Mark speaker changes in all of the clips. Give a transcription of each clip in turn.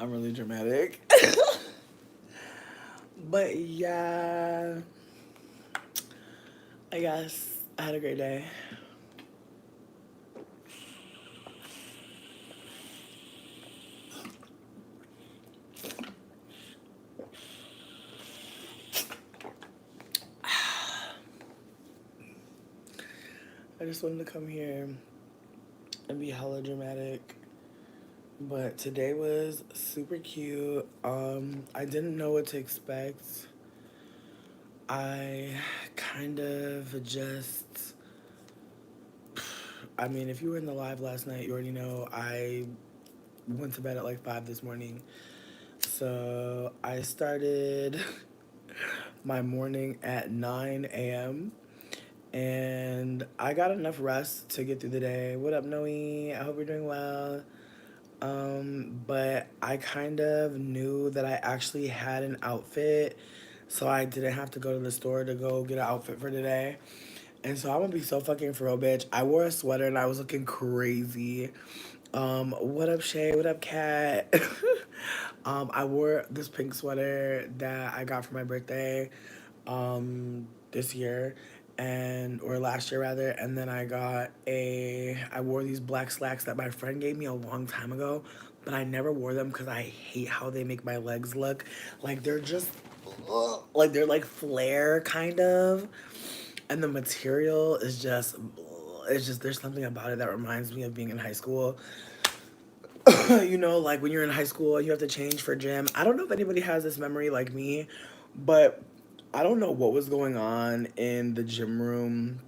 Speaker 1: I'm really dramatic. But yeah, I guess I had a great day. I just wanted to come here and be hella dramatic. But today was super cute. I didn't know what to expect. I kind of just, I mean, if you were in the live last night, you already know I went to bed at like 5 this morning. So I started my morning at 9 a.m. and I got enough rest to get through the day. What up, Noe? I hope you're doing well. But I kind of knew that I actually had an outfit, so I didn't have to go to the store to go get an outfit for today. And so I'm gonna be so fucking for real, bitch. I wore a sweater and I was looking crazy. What up, Shay? What up, Cat? I wore this pink sweater that I got for my birthday, this year, and or last year rather. And then I wore these black slacks that my friend gave me a long time ago, but I never wore them because I hate how they make my legs look. Like they're just, like they're like flare kind of, and the material is just, it's just there's something about it that reminds me of being in high school. You know, like when you're in high school, you have to change for gym. I don't know if anybody has this memory like me, but I don't know what was going on in the gym room,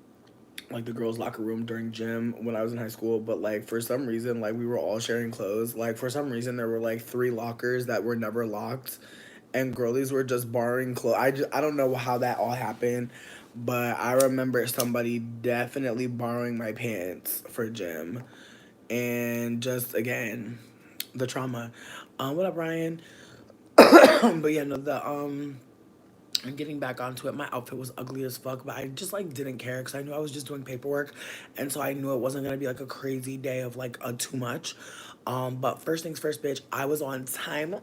Speaker 1: like the girls' locker room during gym when I was in high school. But like for some reason, like we were all sharing clothes. Like for some reason, there were like 3 lockers that were never locked, and girlies were just borrowing clothes. I don't know how that all happened, but I remember somebody definitely borrowing my pants for gym, and just again, the trauma. What up, Ryan? But yeah, no, the and getting back onto it, my outfit was ugly as fuck, but I just like didn't care because I knew I was just doing paperwork, and so I knew it wasn't gonna be like a crazy day of like a too much. But first things first, bitch, I was on time,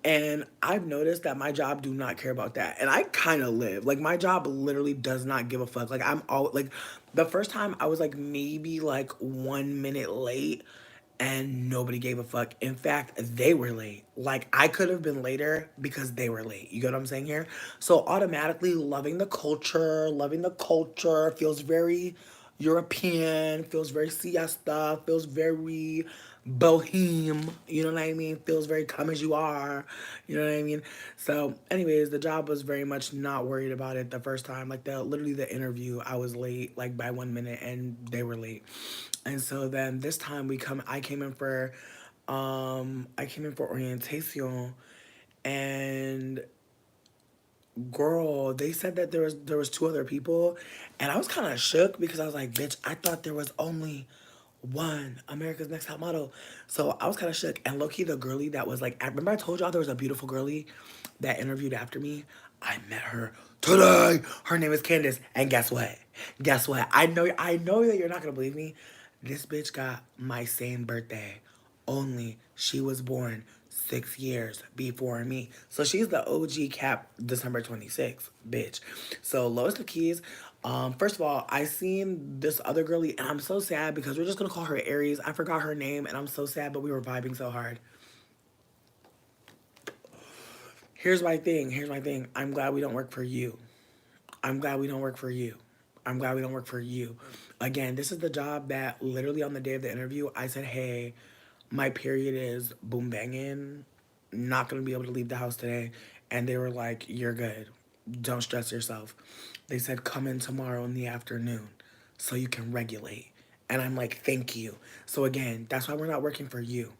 Speaker 1: and I've noticed that my job do not care about that, and I kind of live like my job literally does not give a fuck. Like I'm all like, the first time I was like maybe like 1 minute late, and nobody gave a fuck. In fact, they were late. Like I could have been later because they were late. You get what I'm saying here? So automatically loving the culture feels very European, feels very siesta, feels very boheme, you know what I mean? Feels very come as you are, you know what I mean? So anyways, the job was very much not worried about it the first time. Like literally the interview, I was late like by 1 minute and they were late. And so then this time I came in for orientation, and girl, they said that there was 2 other people, and I was kind of shook because I was like, bitch, I thought there was only one America's Next Top Model. So I was kind of shook. And low key, the girlie that was like, I remember I told y'all there was a beautiful girlie that interviewed after me. I met her today. Her name is Candace. And guess what? Guess what? I know that you're not gonna believe me. This bitch got my same birthday. Only she was born 6 years before me. So she's the OG Cap December 26th, bitch. So Lois the Keys. First of all, I seen this other girlie and I'm so sad because we're just gonna call her Aries. I forgot her name and I'm so sad, but we were vibing so hard. Here's my thing. Here's my thing. I'm glad we don't work for you. I'm glad we don't work for you. I'm glad we don't work for you. Again, this is the job that literally on the day of the interview, I said, hey, my period is boom banging. Not gonna be able to leave the house today. And they were like, you're good. Don't stress yourself. They said, come in tomorrow in the afternoon so you can regulate. And I'm like, thank you. So again, that's why we're not working for you.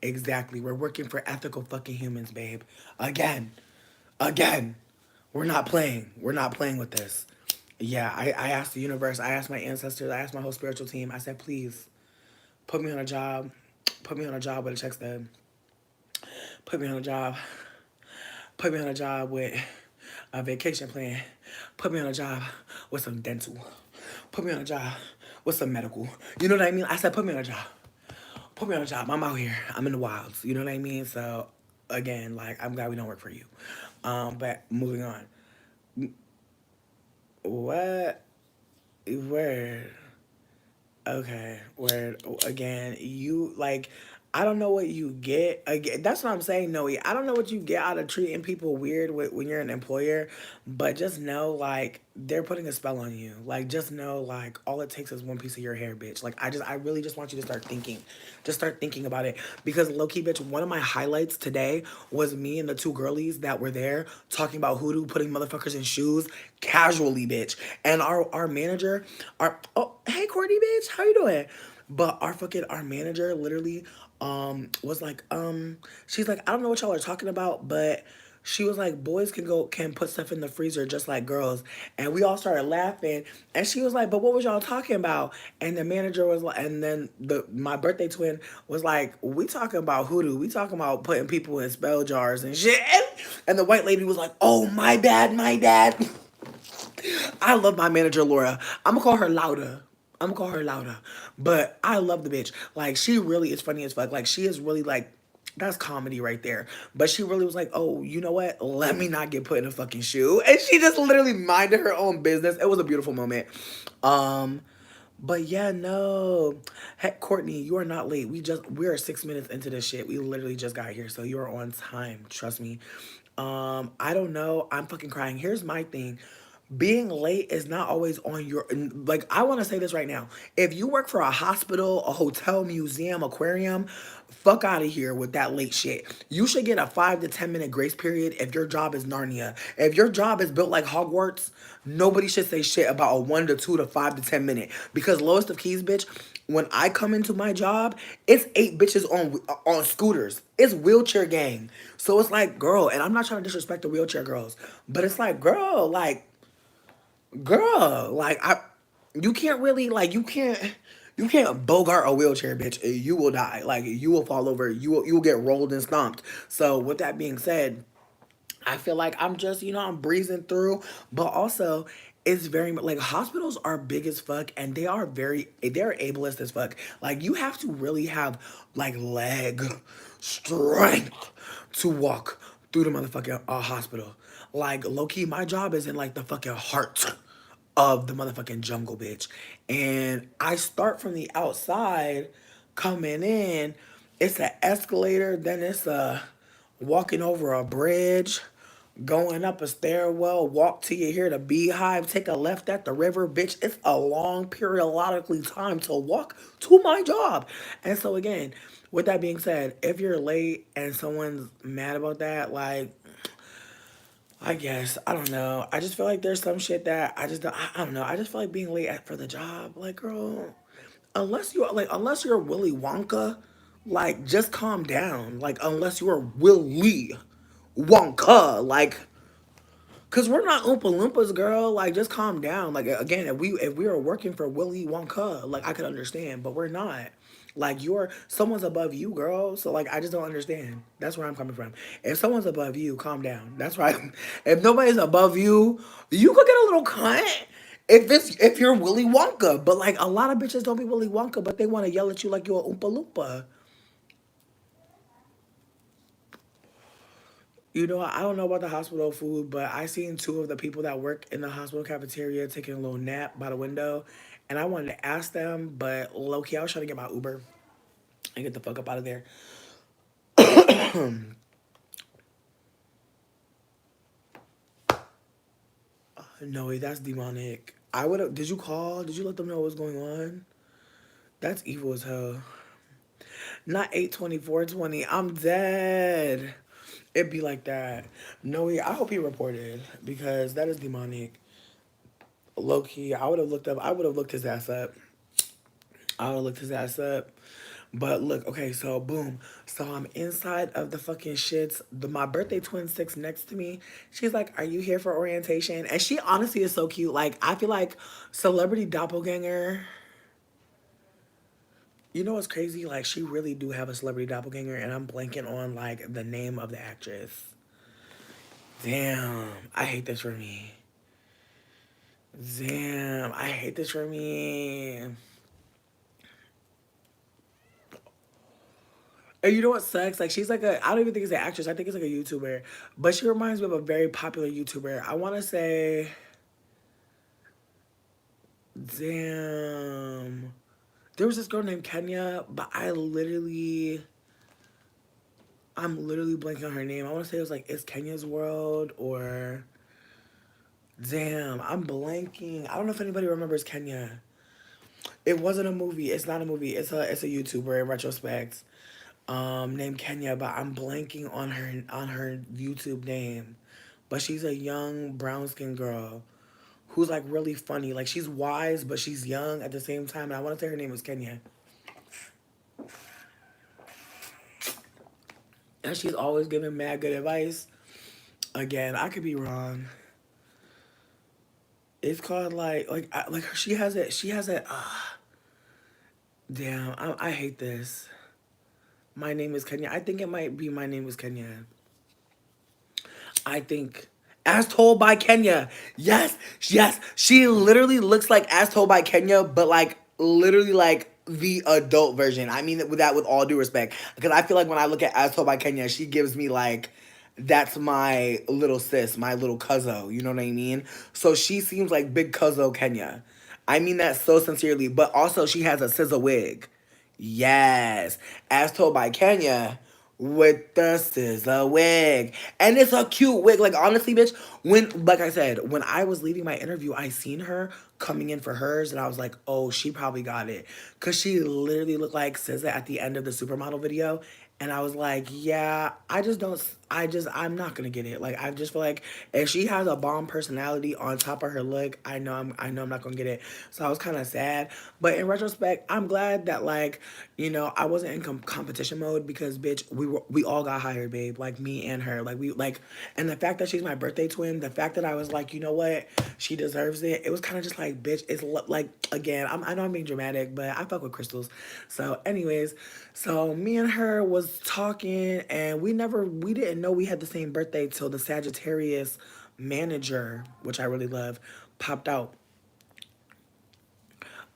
Speaker 1: Exactly. We're working for ethical fucking humans, babe. Again. Again. We're not playing. We're not playing with this. Yeah, I asked the universe, I asked my ancestors, I asked my whole spiritual team. I said, please, put me on a job. Put me on a job with a check stub. Put me on a job. Put me on a job with a vacation plan. Put me on a job with some dental. Put me on a job with some medical. You know what I mean? I said, put me on a job. put me on a job. I'm out here. I'm in the wilds. You know what I mean? So again, like I'm glad we don't work for you. But moving on. What? Where? Okay, where again, you like I don't know what you get. Again, that's what I'm saying, Noe. I don't know what you get out of treating people weird when you're an employer, but just know like they're putting a spell on you. Like just know like all it takes is one piece of your hair, bitch. Like I really just want you to start thinking. Just start thinking about it. Because low key, bitch, one of my highlights today was me and the two girlies that were there talking about hoodoo putting motherfuckers in shoes casually, bitch. And our manager, our oh hey Courtney, bitch, how you doing? But our manager literally was like she's like I don't know what y'all are talking about, but she was like boys can put stuff in the freezer just like girls, and we all started laughing, and she was like but what was y'all talking about? And the manager was like, and then the my birthday twin was like we talking about hoodoo, we talking about putting people in spell jars and shit. And the white lady was like oh my bad, my dad. I love my manager Laura. I'm gonna call her Lauda. I'm gonna call her Lauda. But I love the bitch. Like she really is funny as fuck. Like she is really like that's comedy right there. But she really was like, oh, you know what? Let me not get put in a fucking shoe. And she just literally minded her own business. It was a beautiful moment. Um, but yeah, no. Heck, Courtney, you are not late. We are 6 minutes into this shit. We literally just got here, so you are on time. Trust me. I don't know. I'm fucking crying. Here's my thing. Being late is not always on your like I want to say this right now. If you work for a hospital, a hotel, museum, aquarium, fuck out of here with that late shit. You should get a 5 to 10 minute grace period if your job is Narnia. If your job is built like Hogwarts, nobody should say shit about a 1 to 2 to 5 to 10 minute. Because lowest of keys, bitch, when I come into my job, it's 8 bitches on scooters. It's wheelchair gang. So it's like, girl, and I'm not trying to disrespect the wheelchair girls, but it's like, girl, like you can't really like you can't bogart a wheelchair, bitch. You will die. Like you will fall over. You will get rolled and stomped. So with that being said, I feel like I'm just, I'm breezing through, but also it's very like hospitals are big as fuck and they're ableist as fuck. Like you have to really have like leg strength to walk through the motherfucking hospital. Like low key, my job is in like the fucking heart of the motherfucking jungle, bitch. And I start from the outside coming in. It's an escalator, then it's a walking over a bridge, going up a stairwell, walk till you hear the beehive, take a left at the river, bitch. It's a long periodically time to walk to my job. And so again, with that being said, if you're late and someone's mad about that, like I guess I don't know. I just feel like there's some shit that I just don't. I don't know. I just feel like being late for the job, like girl, unless you're Willy Wonka, like just calm down. Like unless you're Willy Wonka, like cause we're not Oompa Loompas, girl. Like just calm down. Like again, if we were working for Willy Wonka, like I could understand, but we're not. Like you're someone's above you, girl. So like I just don't understand. That's where I'm coming from. If someone's above you, calm down. That's right. If nobody's above you, you could get a little cunt. If you're Willy Wonka, but like a lot of bitches don't be Willy Wonka, but they want to yell at you like you're a Oompa Loompa. I don't know about the hospital food, but I seen two of the people that work in the hospital cafeteria taking a little nap by the window, and I wanted to ask them, but low key I was trying to get my Uber and get the fuck up out of there. No, that's demonic. I would have. Did you call? Did you let them know what's going on? That's evil as hell. Not 8/24/20. I'm dead. It'd be like that. No, I hope he reported because that is demonic. Low key, I would have looked up. I would have looked his ass up. I would have looked his ass up. But look, okay, so boom. So I'm inside of the fucking shits. My birthday twin sits next to me. She's like, "Are you here for orientation?" And she honestly is so cute. Like, I feel like celebrity doppelganger. You know what's crazy? Like, she really do have a celebrity doppelganger, and I'm blanking on like the name of the actress. Damn, I hate this for me. Damn, I hate this for me. And you know what sucks? Like she's like I don't even think it's an actress. I think it's like a YouTuber. But she reminds me of a very popular YouTuber. I want to say, damn. There was this girl named Kenya, but I'm literally blanking on her name. I want to say it was like It's Kenya's World or damn, I'm blanking. I don't know if anybody remembers Kenya. It wasn't a movie. It's not a movie. It's a YouTuber in retrospect. Named Kenya, but I'm blanking on her YouTube name. But she's a young brown skinned girl who's like really funny. Like she's wise, but she's young at the same time. And I want to say her name is Kenya. And she's always giving mad good advice. Again, I could be wrong. It's called like she has it. Damn, I hate this. My name is Kenya. I think it might be My Name is Kenya. I think As Told by Kenya. Yes, yes. She literally looks like As Told by Kenya, but like literally like the adult version. I mean with all due respect, because I feel like when I look at As Told by Kenya, she gives me like that's my little sis, my little cuzzo. You know what I mean? So she seems like big cuzzo Kenya. I mean that so sincerely, but also she has a scissor wig. Yes, as told by Kenya with the scissor wig. And it's a cute wig. Like honestly, bitch, like I said, when I was leaving my interview, I seen her coming in for hers and I was like, oh, she probably got it. Cause she literally looked like SZA at the end of the supermodel video. And I was like, yeah, I'm not gonna get it. Like, I just feel like if she has a bomb personality on top of her look, I know I'm not gonna get it. So I was kind of sad. But in retrospect, I'm glad that like, I wasn't in competition mode because bitch, we all got hired, babe. Like me and her, and the fact that she's my birthday twin, the fact that I was like, you know what, she deserves it. It was kind of just like, bitch, like again, I know I'm being dramatic, but I fuck with crystals. So, anyways. So me and her was talking, and we didn't know we had the same birthday till the Sagittarius manager, which I really love, popped out.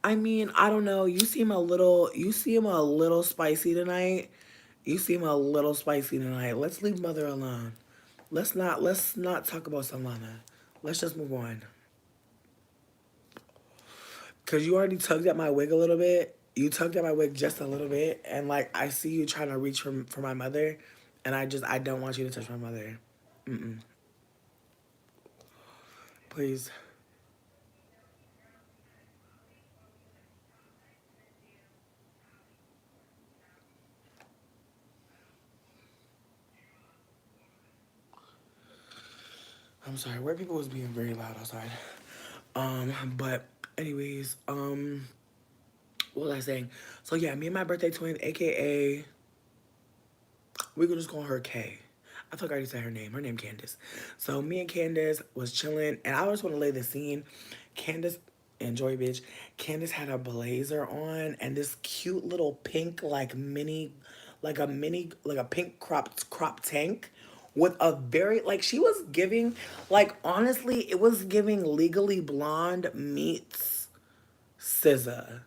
Speaker 1: I mean, I don't know. You seem a little spicy tonight. You seem a little spicy tonight. Let's leave mother alone. Let's not talk about Solana. Let's just move on. Cause you already tugged at my wig a little bit. You tugged at my wig just a little bit, and like I see you trying to reach for my mother, and I don't want you to touch my mother. Mm-mm. Please. I'm sorry. Where people was being very loud outside. But anyways, what was I saying? So yeah, me and my birthday twin, aka we could just call her K. I thought I already said her name. Her name Candace. So me and Candace was chilling, and I just want to lay the scene. Candace enjoy bitch. Candace had a blazer on and this cute little pink like a pink crop tank with a very like she was giving like honestly it was giving Legally Blonde meets SZA.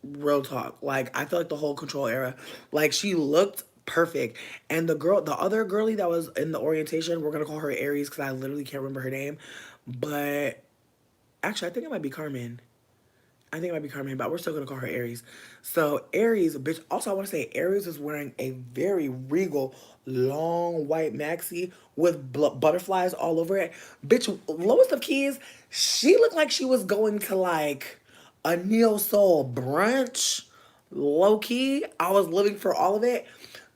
Speaker 1: Real talk. Like I feel like the whole Control era, like she looked perfect. And the other girlie that was in the orientation, we're gonna call her Aries because I literally can't remember her name. But actually, I think it might be Carmen. I think it might be Carmen, but we're still gonna call her Aries. So Aries, bitch. Also, I want to say Aries is wearing a very regal, long white maxi with butterflies all over it. Bitch, lowest of keys. She looked like she was going to like a neo soul brunch. Low key, I was living for all of it.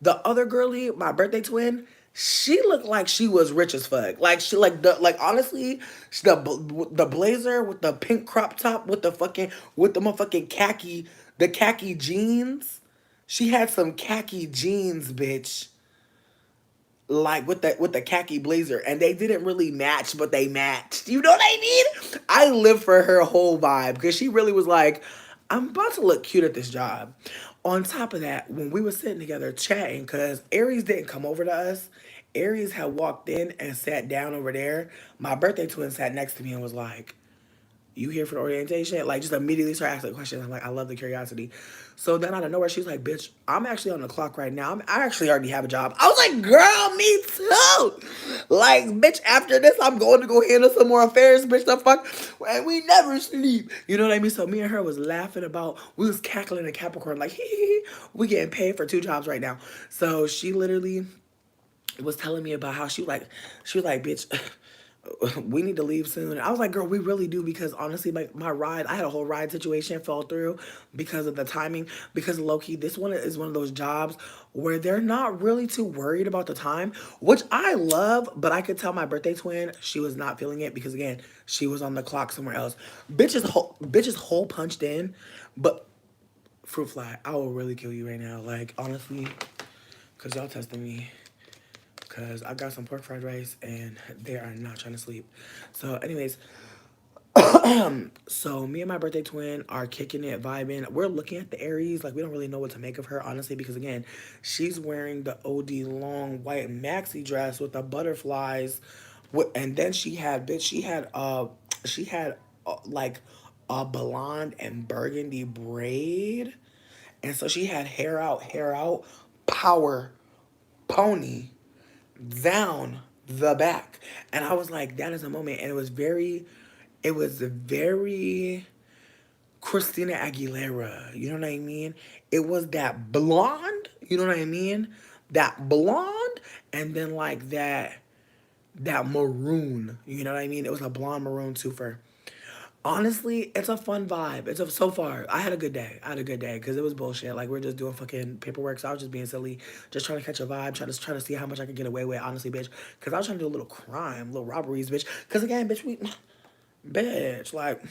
Speaker 1: The other girlie, my birthday twin, she looked like she was rich as fuck. Like she like honestly, the blazer with the pink crop top with the motherfucking khaki jeans. She had some khaki jeans, bitch. Like with the khaki blazer, and they didn't really match, but they matched. You know what I mean? I live for her whole vibe because she really was like, I'm about to look cute at this job. On top of that, when we were sitting together chatting, because Aries didn't come over to us, Aries had walked in and sat down over there. My birthday twin sat next to me and was like, You here for the orientation? Like, just immediately start asking questions. I'm like, I love the curiosity. So then out of nowhere, she's like, bitch, I'm actually on the clock right now. I actually already have a job. I was like, girl, me too. Like, bitch, after this, I'm going to go handle some more affairs, bitch, the fuck. And we never sleep. You know what I mean? So me and her was laughing about, we was cackling in Capricorn, like, we getting paid for two jobs right now. So she literally was telling me about how she was like, bitch, we need to leave soon. And I was like, girl, we really do, because honestly, my ride, I had a whole ride situation fell through because of the timing. Because low key, this one is one of those jobs where they're not really too worried about the time, which I love. But I could tell my birthday twin, she was not feeling it, because again, she was on the clock somewhere else. Bitch is whole punched in, but fruit fly, I will really kill you right now. Like, honestly, because y'all testing me. Because I got some pork fried rice and they are not trying to sleep. So, anyways, so me and my birthday twin are kicking it, vibing. We're looking at the Aries. Like, we don't really know what to make of her, honestly, because again, she's wearing the OD long white maxi dress with the butterflies. And then she had like a blonde and burgundy braid. And so she had hair out, power pony down the back. And I was like, that is a moment. And it was very Christina Aguilera. You know what I mean? It was that blonde, you know what I mean? That blonde, and then like that maroon. You know what I mean? It was a blonde maroon too for. Honestly, it's a fun vibe. So far. I had a good day. I had a good day because it was bullshit. Like, we're just doing fucking paperwork. So I was just being silly, just trying to catch a vibe, trying to see how much I could get away with. Honestly, bitch, because I was trying to do a little crime, little robberies, bitch. Because again, bitch, bitch, like,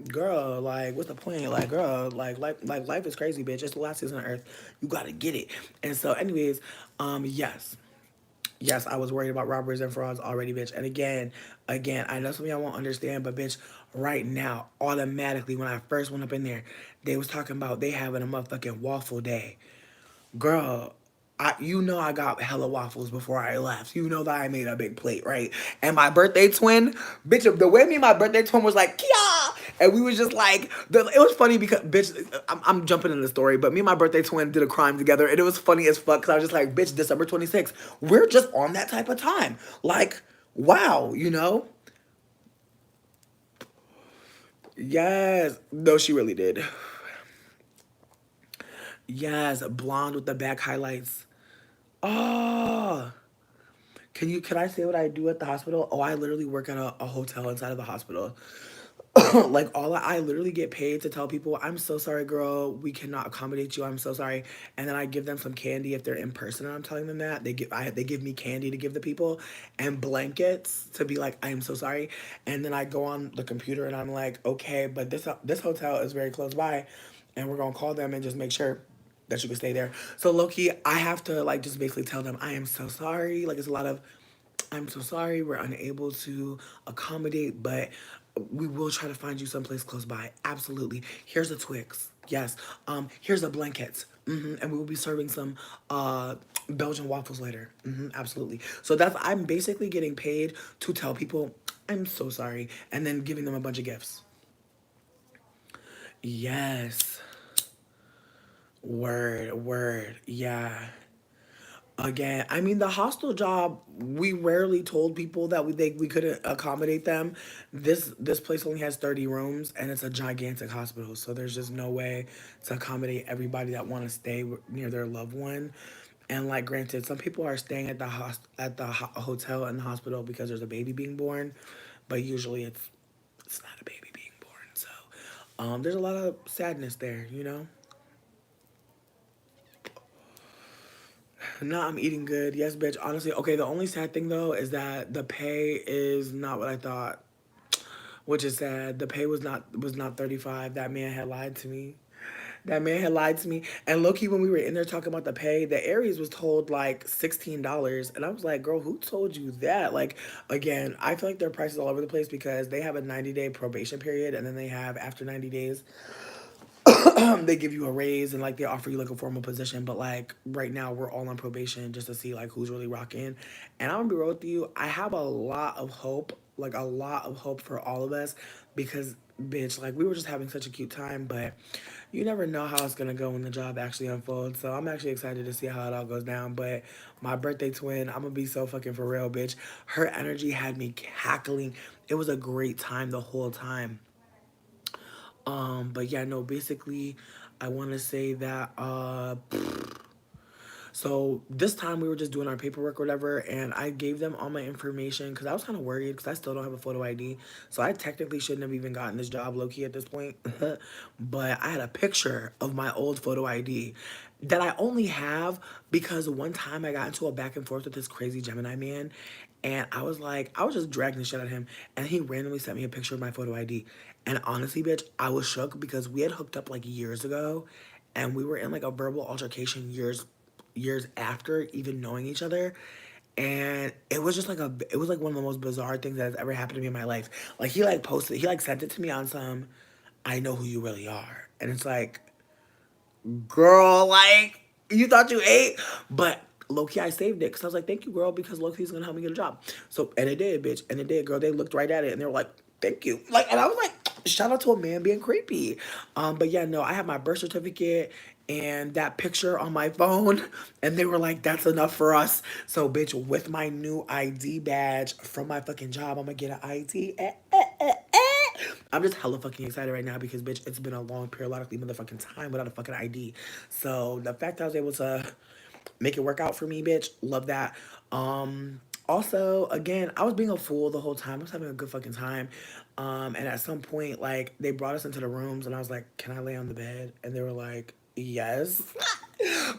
Speaker 1: girl, like, what's the point? Like, girl, like life is crazy, bitch. It's the last season on earth. You gotta get it. And so, anyways, yes. Yes, I was worried about robberies and frauds already, bitch. And again, I know some of y'all won't understand, but bitch, right now, automatically, when I first went up in there, they was talking about they having a motherfucking waffle day. Girl, you know I got hella waffles before I left. You know that I made a big plate, right? And my birthday twin, bitch, the way me and my birthday twin was like, Kia! And we was just like, it was funny because, bitch, I'm jumping in the story, but me and my birthday twin did a crime together, and it was funny as fuck because I was just like, bitch, December 26th, we're just on that type of time. Like, wow, you know? Yes. No, she really did. Yes, blonde with the back highlights. Oh. Can I say what I do at the hospital? Oh, I literally work at a hotel inside of the hospital. Like, I literally get paid to tell people, I'm so sorry, girl, we cannot accommodate you. I'm so sorry. And then I give them some candy if they're in person and I'm telling them that. They give me candy to give the people and blankets to be like, I am so sorry. And then I go on the computer and I'm like, okay, but this hotel is very close by and we're gonna call them and just make sure that you can stay there. So low key, I have to like just basically tell them I am so sorry. Like, it's a lot of I'm so sorry, we're unable to accommodate, but we will try to find you someplace close by. Absolutely. Here's a Twix. Yes. Here's a blanket. And we will be serving some Belgian waffles later. Absolutely. So I'm basically getting paid to tell people I'm so sorry and then giving them a bunch of gifts. Yes. Word. Yeah. Again, I mean, the hostel job, we rarely told people that we couldn't accommodate them. This place only has 30 rooms and it's a gigantic hospital, so there's just no way to accommodate everybody that want to stay near their loved one. And like, granted, some people are staying at the hotel and the hospital because there's a baby being born, but usually it's not a baby being born. So, there's a lot of sadness there, you know. No, I'm eating good. Yes, bitch. Honestly, okay. The only sad thing though is that the pay is not what I thought, which is sad. The pay was not 35. That man had lied to me. That man had lied to me. And low key, when we were in there talking about the pay, the Aries was told like $16, and I was like, girl, who told you that? Like, again, I feel like their prices all over the place because they have a 90-day probation period, and then they have after 90 days they give you a raise and like they offer you like a formal position, but like right now we're all on probation just to see like who's really rocking. And I'm gonna be real with you, I have a lot of hope, like a lot of hope for all of us, because bitch, like we were just having such a cute time, but you never know how it's gonna go when the job actually unfolds. So I'm actually excited to see how it all goes down. But my birthday twin, I'm gonna be so fucking for real, bitch. Her energy had me cackling. It was a great time the whole time. But yeah, no, basically I wanna say that so this time we were just doing our paperwork or whatever, and I gave them all my information because I was kind of worried because I still don't have a photo ID. So I technically shouldn't have even gotten this job low key at this point. But I had a picture of my old photo ID that I only have because one time I got into a back and forth with this crazy Gemini man, and I was just dragging the shit out of him, and he randomly sent me a picture of my photo ID. And honestly, bitch, I was shook because we had hooked up like years ago, and we were in like a verbal altercation years after even knowing each other. And it was just like it was like one of the most bizarre things that has ever happened to me in my life. Like he like sent it to me on some, I know who you really are. And it's like, girl, like, you thought you ate? But low-key, I saved it because I was like, thank you, girl, because low-key's gonna help me get a job. So, and it did, bitch. And it did, girl. They looked right at it and they were like, thank you. Like, and I was like, shout out to a man being creepy. But yeah, no, I have my birth certificate and that picture on my phone, and they were like, that's enough for us. So, bitch, with my new ID badge from my fucking job, I'm gonna get an ID. I'm just hella fucking excited right now because, bitch, it's been a long periodically motherfucking time without a fucking ID. So the fact that I was able to make it work out for me, bitch, love that. Also, again, I was being a fool the whole time. I was having a good fucking time. And at some point, like, they brought us into the rooms and I was like, can I lay on the bed? And they were like, yes.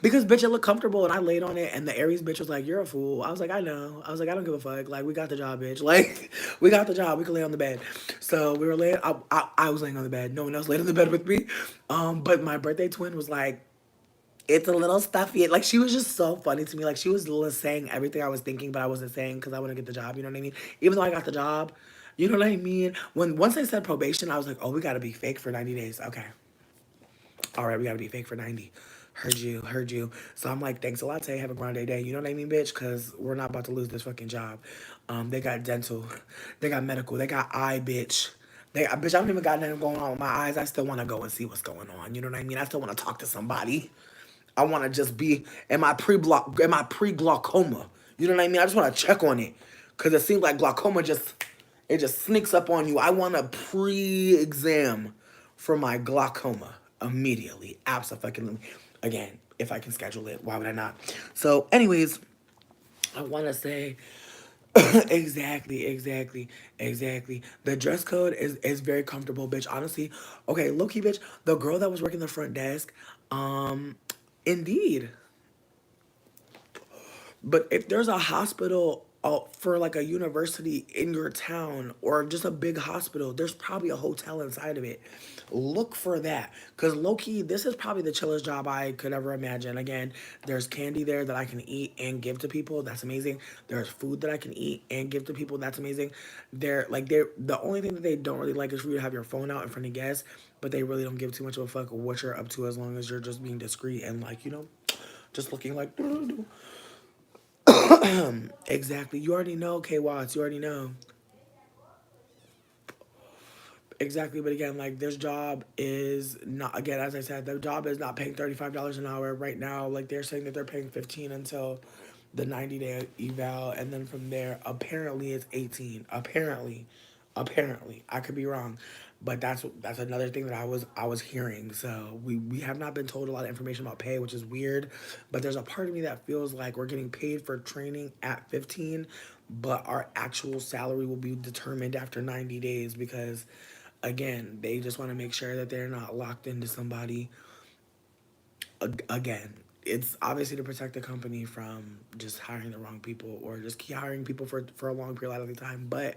Speaker 1: Because bitch, it looked comfortable and I laid on it and the Aries bitch was like, you're a fool. I was like, I know. I was like, I don't give a fuck. Like, we got the job, bitch. Like, we got the job. We can lay on the bed. So we were laying, I was laying on the bed. No one else laid on the bed with me. But my birthday twin was like, it's a little stuffy. Like, she was just so funny to me. Like, she was saying everything I was thinking, but I wasn't saying because I want to get the job. You know what I mean? Even though I got the job, you know what I mean? Once they said probation, I was like, oh, we got to be fake for 90 days. Okay. All right, we got to be fake for 90. Heard you, heard you. So I'm like, thanks a lot, Tay. Have a grande day. You know what I mean, bitch? Because we're not about to lose this fucking job. They got dental. They got medical. They got eye, bitch. Bitch, I don't even got nothing going on with my eyes. I still want to go and see what's going on. You know what I mean? I still want to talk to somebody. I want to just be in my pre-glaucoma. You know what I mean? I just want to check on it. Because it seems like glaucoma it just sneaks up on you. I want a pre-exam for my glaucoma immediately. Absolutely. Again, if I can schedule it, why would I not? So, anyways, I want to say exactly. The dress code is very comfortable, bitch. Honestly, okay, low key, bitch. The girl that was working the front desk, um, indeed. But if there's a hospital for like a university in your town or just a big hospital, there's probably a hotel inside of it. Look for that. Because low key, this is probably the chillest job I could ever imagine. Again, there's candy there that I can eat and give to people. That's amazing. There's food that I can eat and give to people. That's amazing. They're the only thing that they don't really like is for you to have your phone out in front of guests, but they really don't give too much of a fuck what you're up to as long as you're just being discreet and like, just looking like exactly. You already know, K Watts. You already know. Exactly. But again, like this job is not, again, as I said, the job is not paying $35 an hour right now. Like they're saying that they're paying 15 until the 90-day eval. And then from there, apparently it's 18. Apparently. I could be wrong. But that's another thing that I was hearing. So we have not been told a lot of information about pay, which is weird. But there's a part of me that feels like we're getting paid for training at 15, but our actual salary will be determined after 90 days because again, they just want to make sure that they're not locked into somebody again. It's obviously to protect the company from just hiring the wrong people or just keep hiring people for a long period of time. But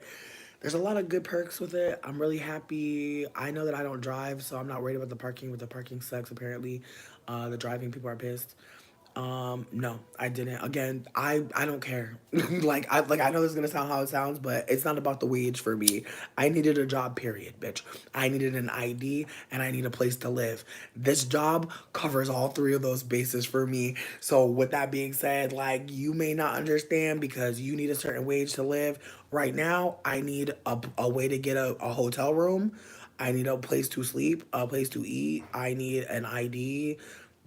Speaker 1: there's a lot of good perks with it. I'm really happy. I know that I don't drive, so I'm not worried about the parking, but the parking sucks apparently. The driving people are pissed. No, I didn't. Again, I don't care. I know this is gonna sound how it sounds, but it's not about the wage for me. I needed a job, period, bitch. I needed an ID and I need a place to live. This job covers all three of those bases for me. So with that being said, like you may not understand because you need a certain wage to live. Right now, I need a way to get a hotel room. I need a place to sleep, a place to eat. I need an ID.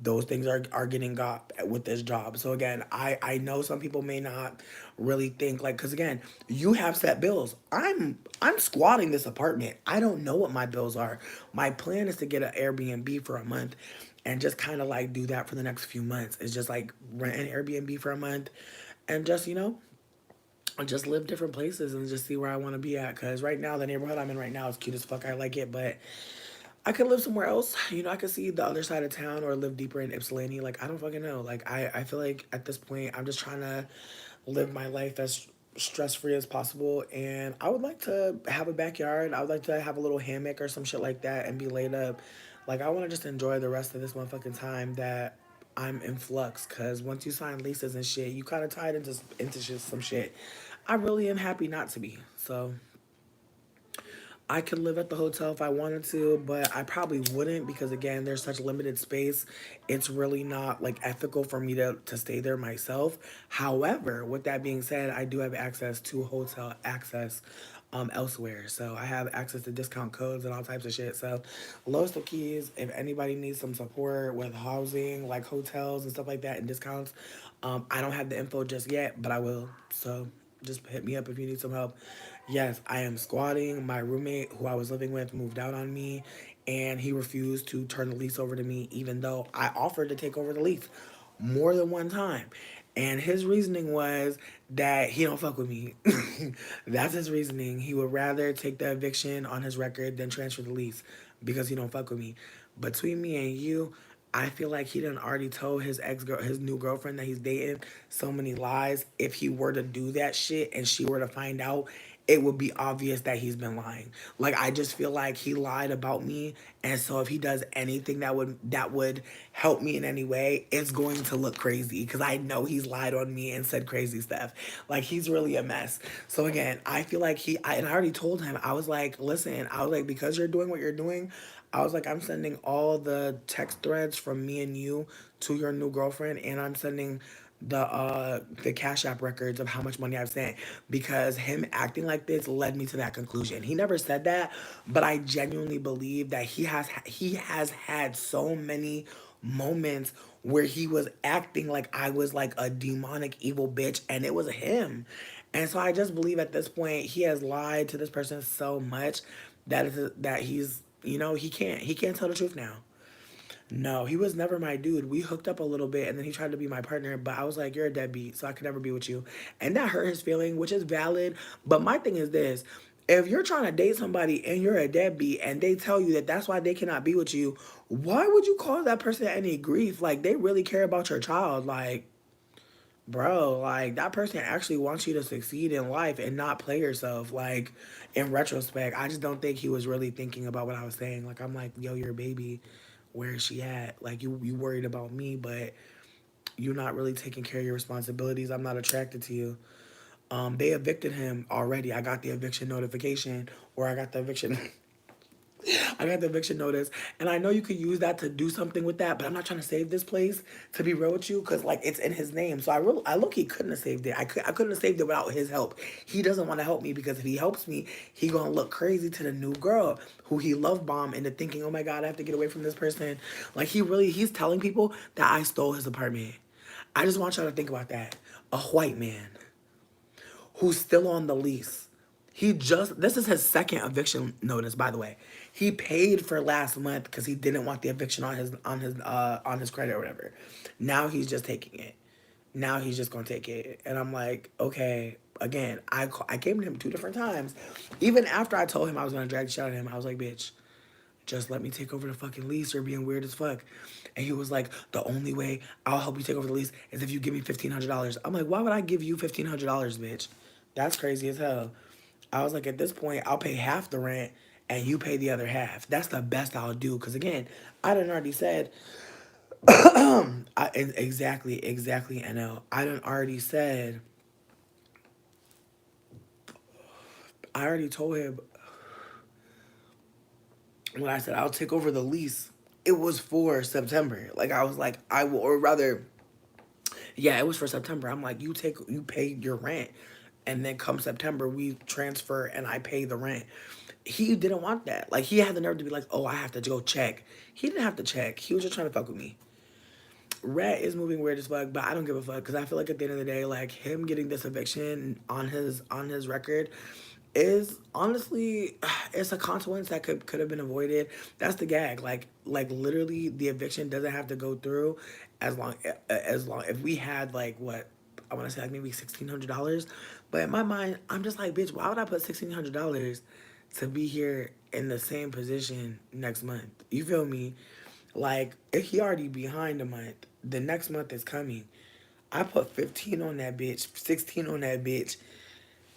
Speaker 1: Those things are getting got with this job. So again, I know some people may not really think like, because again, you have set bills. I'm squatting this apartment. I don't know what my bills are. My plan is to get an Airbnb for a month and just kind of like do that for the next few months. It's just like rent an Airbnb for a month and just, just live different places and just see where I want to be at. Because right now, the neighborhood I'm in right now is cute as fuck. I like it, but I could live somewhere else. I could see the other side of town or live deeper in Ypsilanti. Like, I don't fucking know. Like, I feel like at this point, I'm just trying to live my life as stress free as possible. And I would like to have a backyard. I would like to have a little hammock or some shit like that and be laid up. Like, I want to just enjoy the rest of this motherfucking time that I'm in flux. Because once you sign leases and shit, you kind of tied into just some shit. I really am happy not to be. So I could live at the hotel if I wanted to, but I probably wouldn't because again, there's such limited space. It's really not like ethical for me to stay there myself. However, with that being said, I do have access to hotel access elsewhere. So I have access to discount codes and all types of shit. So Los Keys, if anybody needs some support with housing, like hotels and stuff like that and discounts, I don't have the info just yet, but I will. So just hit me up if you need some help. Yes, I am squatting. My roommate, who I was living with, moved out on me, and he refused to turn the lease over to me, even though I offered to take over the lease more than one time. And his reasoning was that he don't fuck with me. That's his reasoning. He would rather take the eviction on his record than transfer the lease because he don't fuck with me. Between me and you, I feel like he done already told his new girlfriend that he's dating so many lies. If he were to do that shit and she were to find out, it would be obvious that he's been lying. Like I just feel like he lied about me, and so if he does anything that would help me in any way, it's going to look crazy because I know he's lied on me and said crazy stuff. Like he's really a mess. So again, I feel like and I already told him. I was like, listen, I was like, because you're doing what you're doing, I was like, I'm sending all the text threads from me and you to your new girlfriend, and I'm sending the Cash App records of how much money I've sent because him acting like this led me to that conclusion. He never said that, but I genuinely believe that he has had so many moments where he was acting like I was like a demonic evil bitch and it was him. And so I just believe at this point he has lied to this person so much that he's he can't tell the truth now. No, he was never my dude. We hooked up a little bit and then he tried to be my partner, but I was like, you're a deadbeat, so I could never be with you. And that hurt his feeling, which is valid. But my thing is this: if you're trying to date somebody and you're a deadbeat and they tell you that that's why they cannot be with you, why would you cause that person any grief? Like, they really care about your child. Like, bro, like that person actually wants you to succeed in life and not play yourself. Like, in retrospect, I just don't think he was really thinking about what I was saying. Like, I'm like, yo, your baby, where is she at? Like, you worried about me, but you're not really taking care of your responsibilities. I'm not attracted to you. They evicted him already. I got the eviction notification, or I got the eviction I got the eviction notice, and I know you could use that to do something with that, but I'm not trying to save this place. To be real with you, because like it's in his name, so I look he couldn't have saved it. I couldn't have saved it without his help. He doesn't want to help me because if he helps me, he gonna look crazy to the new girl who he love bomb into thinking, oh my god, I have to get away from this person. Like he's telling people that I stole his apartment. I just want y'all to think about that. A white man who's still on the lease. This is his second eviction notice, by the way. He paid for last month because he didn't want the eviction on his credit or whatever. Now he's just taking it. Now he's just gonna take it, and I'm like, okay. Again, I came to him 2 different times, even after I told him I was gonna drag the shit out of him. I was like, bitch, just let me take over the fucking lease. You're being weird as fuck. And he was like, the only way I'll help you take over the lease is if you give me $1,500. I'm like, why would I give you $1,500, bitch? That's crazy as hell. I was like, at this point, I'll pay half the rent and you pay the other half. That's the best I'll do. Because again, I done already said, exactly, NL. I done already said, I already told him when I said I'll take over the lease, it was for September. Like I was like, or rather, yeah, it was for September. I'm like, you pay your rent and then come September we transfer and I pay the rent. He didn't want that. Like he had the nerve to be like, oh, I have to go check. He didn't have to check. He was just trying to fuck with me. Rat is moving weird as fuck, but I don't give a fuck because I feel like at the end of the day, like him getting this eviction on his record is honestly it's a consequence that could have been avoided. That's the gag. Like literally the eviction doesn't have to go through as long if we had like what I want to say like maybe $1,600. But in my mind, I'm just like, bitch, why would I put $1,600 to be here in the same position next month? You feel me? Like, if he already behind a month, the next month is coming. I put 15 on that bitch, 16 on that bitch.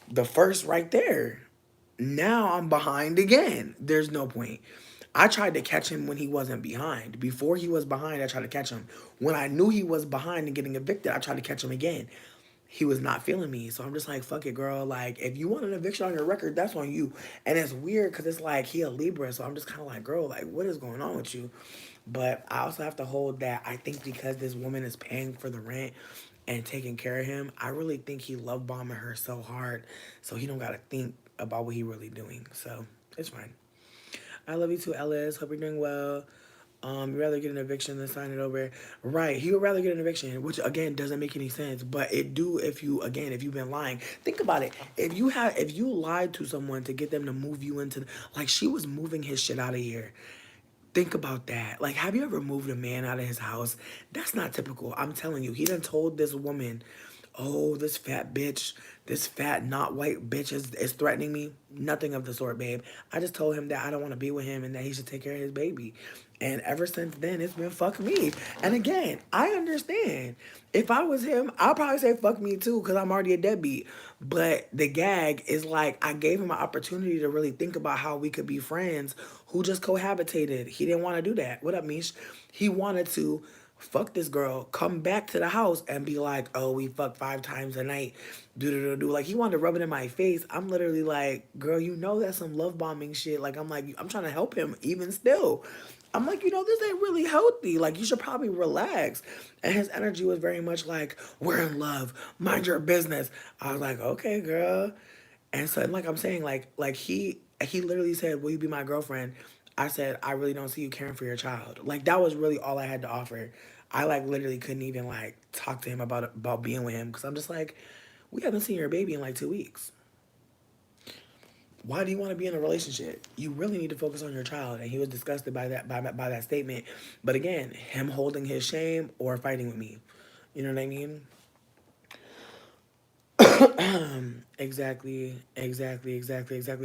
Speaker 1: The first right there. Now I'm behind again. There's no point. I tried to catch him when he wasn't behind. Before he was behind, I tried to catch him. When I knew he was behind and getting evicted, I tried to catch him again. He was not feeling me. So I'm just like, fuck it, girl. Like, if you want an eviction on your record, that's on you. And it's weird because it's like he a Libra. So I'm just kind of like, girl, like, what is going on with you? But I also have to hold that I think because this woman is paying for the rent and taking care of him, I really think he love bombing her so hard. So he don't got to think about what he really doing. So it's fine. I love you too, Ellis. Hope you're doing well. You'd rather get an eviction than sign it over. Right. He would rather get an eviction, which again doesn't make any sense. But it do if you've been lying. Think about it. If you lied to someone to get them to move you into like she was moving his shit out of here. Think about that. Like, have you ever moved a man out of his house? That's not typical. I'm telling you, he done told this woman, oh, this fat bitch, this fat not white bitch is threatening me. Nothing of the sort, babe. I just told him that I don't want to be with him and that he should take care of his baby. And ever since then, it's been fuck me. And again, I understand. If I was him, I'll probably say fuck me too because I'm already a deadbeat. But the gag is like I gave him an opportunity to really think about how we could be friends who just cohabitated. He didn't want to do that. What up, Mish? He wanted to fuck this girl, come back to the house and be like, oh, we fuck 5 times a night. Do. Like, he wanted to rub it in my face. I'm literally like, girl, you know that's some love bombing shit. Like, I'm trying to help him even still. I'm like, this ain't really healthy. Like, you should probably relax. And his energy was very much like, we're in love. Mind your business. I was like, okay, girl. And so, like I'm saying, he literally said, will you be my girlfriend? I said, I really don't see you caring for your child. Like, that was really all I had to offer. I, like, literally couldn't even, like, talk to him about being with him. Because I'm just like, we haven't seen your baby in, like, 2 weeks. Why do you want to be in a relationship? You really need to focus on your child. And he was disgusted by that statement. But again, him holding his shame or fighting with me. You know what I mean? Exactly,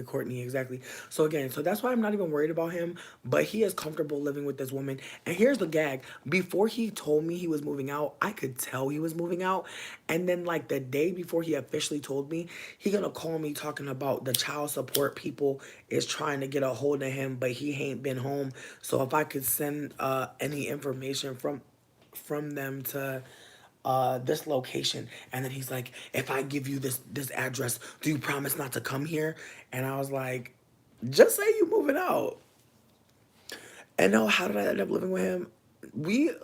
Speaker 1: Courtney, exactly. So again, so that's why I'm not even worried about him, but he is comfortable living with this woman. And here's the gag. Before he told me he was moving out, I could tell he was moving out. And then like the day before he officially told me, he gonna call me talking about the child support people is trying to get a hold of him, but he ain't been home. So if I could send any information from them to this location. And then he's like, if I give you this address, do you promise not to come here? And I was like, just say you moving out. And no, how did I end up living with him?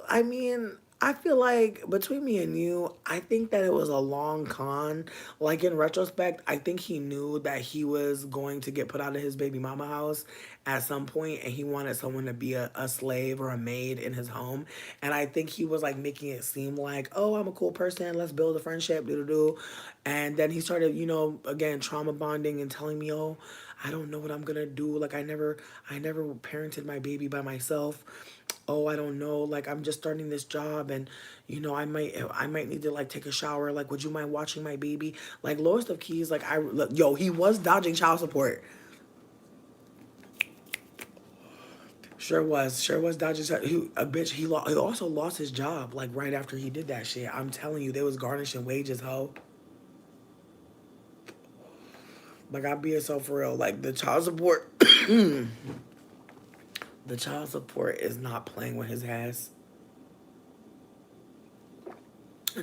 Speaker 1: I mean, I feel like between me and you, I think that it was a long con. Like in retrospect, I think he knew that he was going to get put out of his baby mama house at some point and he wanted someone to be a slave or a maid in his home. And I think he was like making it seem like, oh, I'm a cool person, let's build a friendship, do. And then he started, again, trauma bonding and telling me, oh, I don't know what I'm gonna do. Like I never parented my baby by myself. Oh, I don't know. Like I'm just starting this job, and I might need to like take a shower. Like, would you mind watching my baby? Like lowest of keys. Like yo, he was dodging child support. Sure was dodging. A bitch. He also lost his job like right after he did that shit. I'm telling you, they was garnishing wages, ho. Like I being so for real. Like the child support. The child support is not playing with his ass.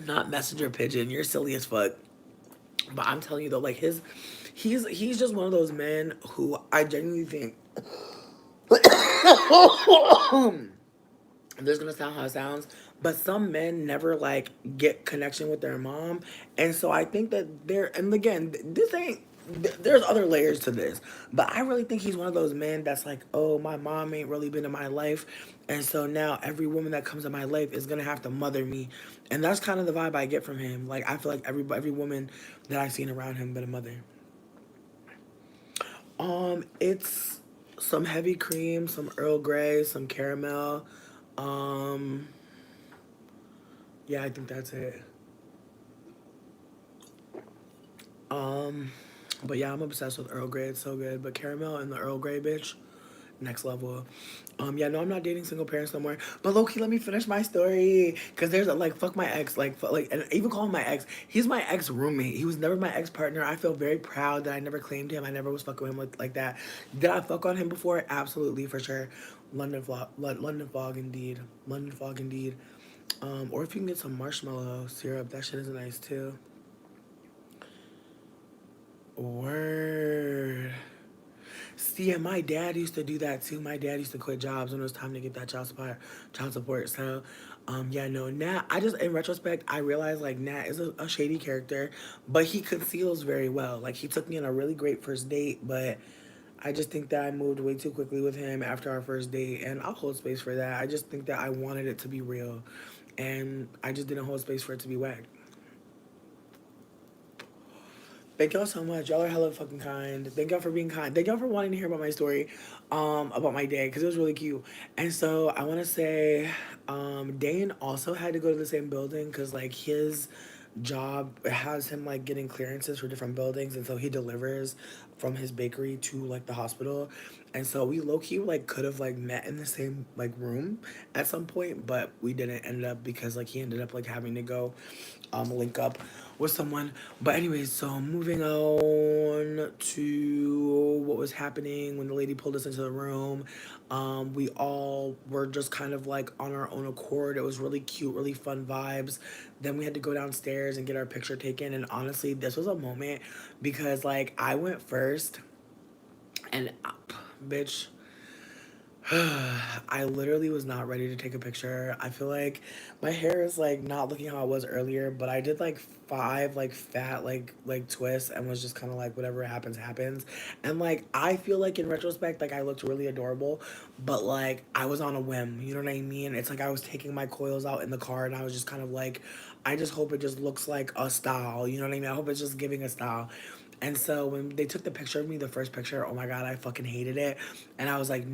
Speaker 1: Not messenger pigeon. You're silly as fuck. But I'm telling you though, like he's just one of those men who I genuinely think this is gonna sound how it sounds, but some men never like get connection with their mom. And so I think that and again, this ain't, there's other layers to this, but I really think he's one of those men that's like, oh, my mom ain't really been in my life, and so now every woman that comes in my life is gonna have to mother me. And that's kind of the vibe I get from him. Like, I feel like every woman that I've seen around him been a mother. It's some heavy cream, some Earl Grey, some caramel. Um, yeah, I think that's it. Um, but yeah, I'm obsessed with Earl Grey. It's so good. But caramel and the Earl Grey, bitch, next level. Yeah, no, I'm not dating single parents no more. But Loki, let me finish my story. Cause there's a, like, fuck my ex, like, and even call him my ex. He's my ex roommate. He was never my ex partner. I feel very proud that I never claimed him. I never was fucking with him like that. Did I fuck on him before? Absolutely, for sure. London fog, indeed. London fog, indeed. Or if you can get some marshmallow syrup, that shit is nice too. Word. See, and my dad used to do that too. My dad used to quit jobs when it was time to get that child support. Child support. So, yeah, no, Nat. I just, in retrospect, I realized like Nat is a shady character, but he conceals very well. Like, he took me on a really great first date, but I just think that I moved way too quickly with him after our first date, and I'll hold space for that. I just think that I wanted it to be real, and I just didn't hold space for it to be whack. Thank y'all so much. Y'all are hella fucking kind. Thank y'all for being kind. Thank y'all for wanting to hear about my story, about my day, because it was really cute. And so I want to say, Dane also had to go to the same building because like his job has him like getting clearances for different buildings, and so he delivers from his bakery to like the hospital. And so we low key like could have like met in the same like room at some point, but we didn't end up because like he ended up like having to go link up with someone. But anyways, so moving on to what was happening when the lady pulled us into the room. We all were just kind of like on our own accord. It was really cute, really fun vibes. Then we had to go downstairs and get our picture taken. And honestly, this was a moment because like I went first and bitch, I literally was not ready to take a picture. I feel like my hair is like not looking how it was earlier, but I did like five like fat like twists and was just kind of like whatever happens happens. And like I feel like in retrospect like I looked really adorable, but like I was on a whim, you know what I mean? It's like I was taking my coils out in the car and I was just kind of like I just hope it just looks like a style, you know what I mean? I hope it's just giving a style. And so when they took the picture of me, the first picture, oh my god, I fucking hated it. And I was like,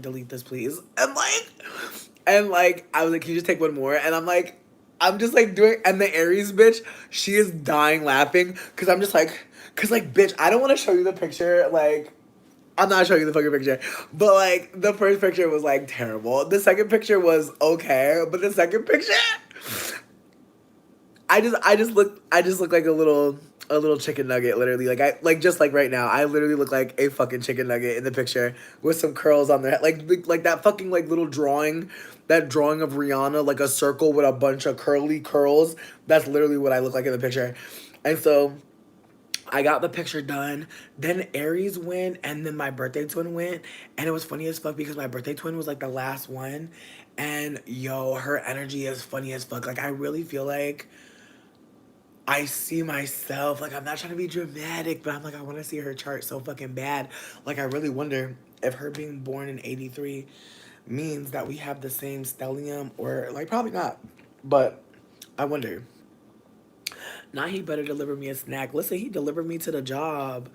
Speaker 1: delete this, please. And like, I was like, can you just take one more? And I'm like, I'm just like doing, and the Aries bitch, she is dying laughing, cause I'm just like, cause like, bitch, I don't want to show you the picture, like. I'm not showing you the fucking picture, but like the first picture was like terrible. The second picture was okay, but the second picture, I just look like a little chicken nugget, literally. Like I like just like right now, I literally look like a fucking chicken nugget in the picture with some curls on their head, like that fucking like little drawing, that drawing of Rihanna, like a circle with a bunch of curly curls. That's literally what I look like in the picture, and so. I got the picture done. Then Aries went, and then my birthday twin went, and it was funny as fuck because my birthday twin was like the last one, and yo, her energy is funny as fuck. Like I really feel like I see myself, like I'm not trying to be dramatic, but I'm like I want to see her chart so fucking bad. Like I really wonder if her being born in '83 means that we have the same stellium, or like probably not, but I wonder. Now he better deliver me a snack. Listen, he delivered me to the job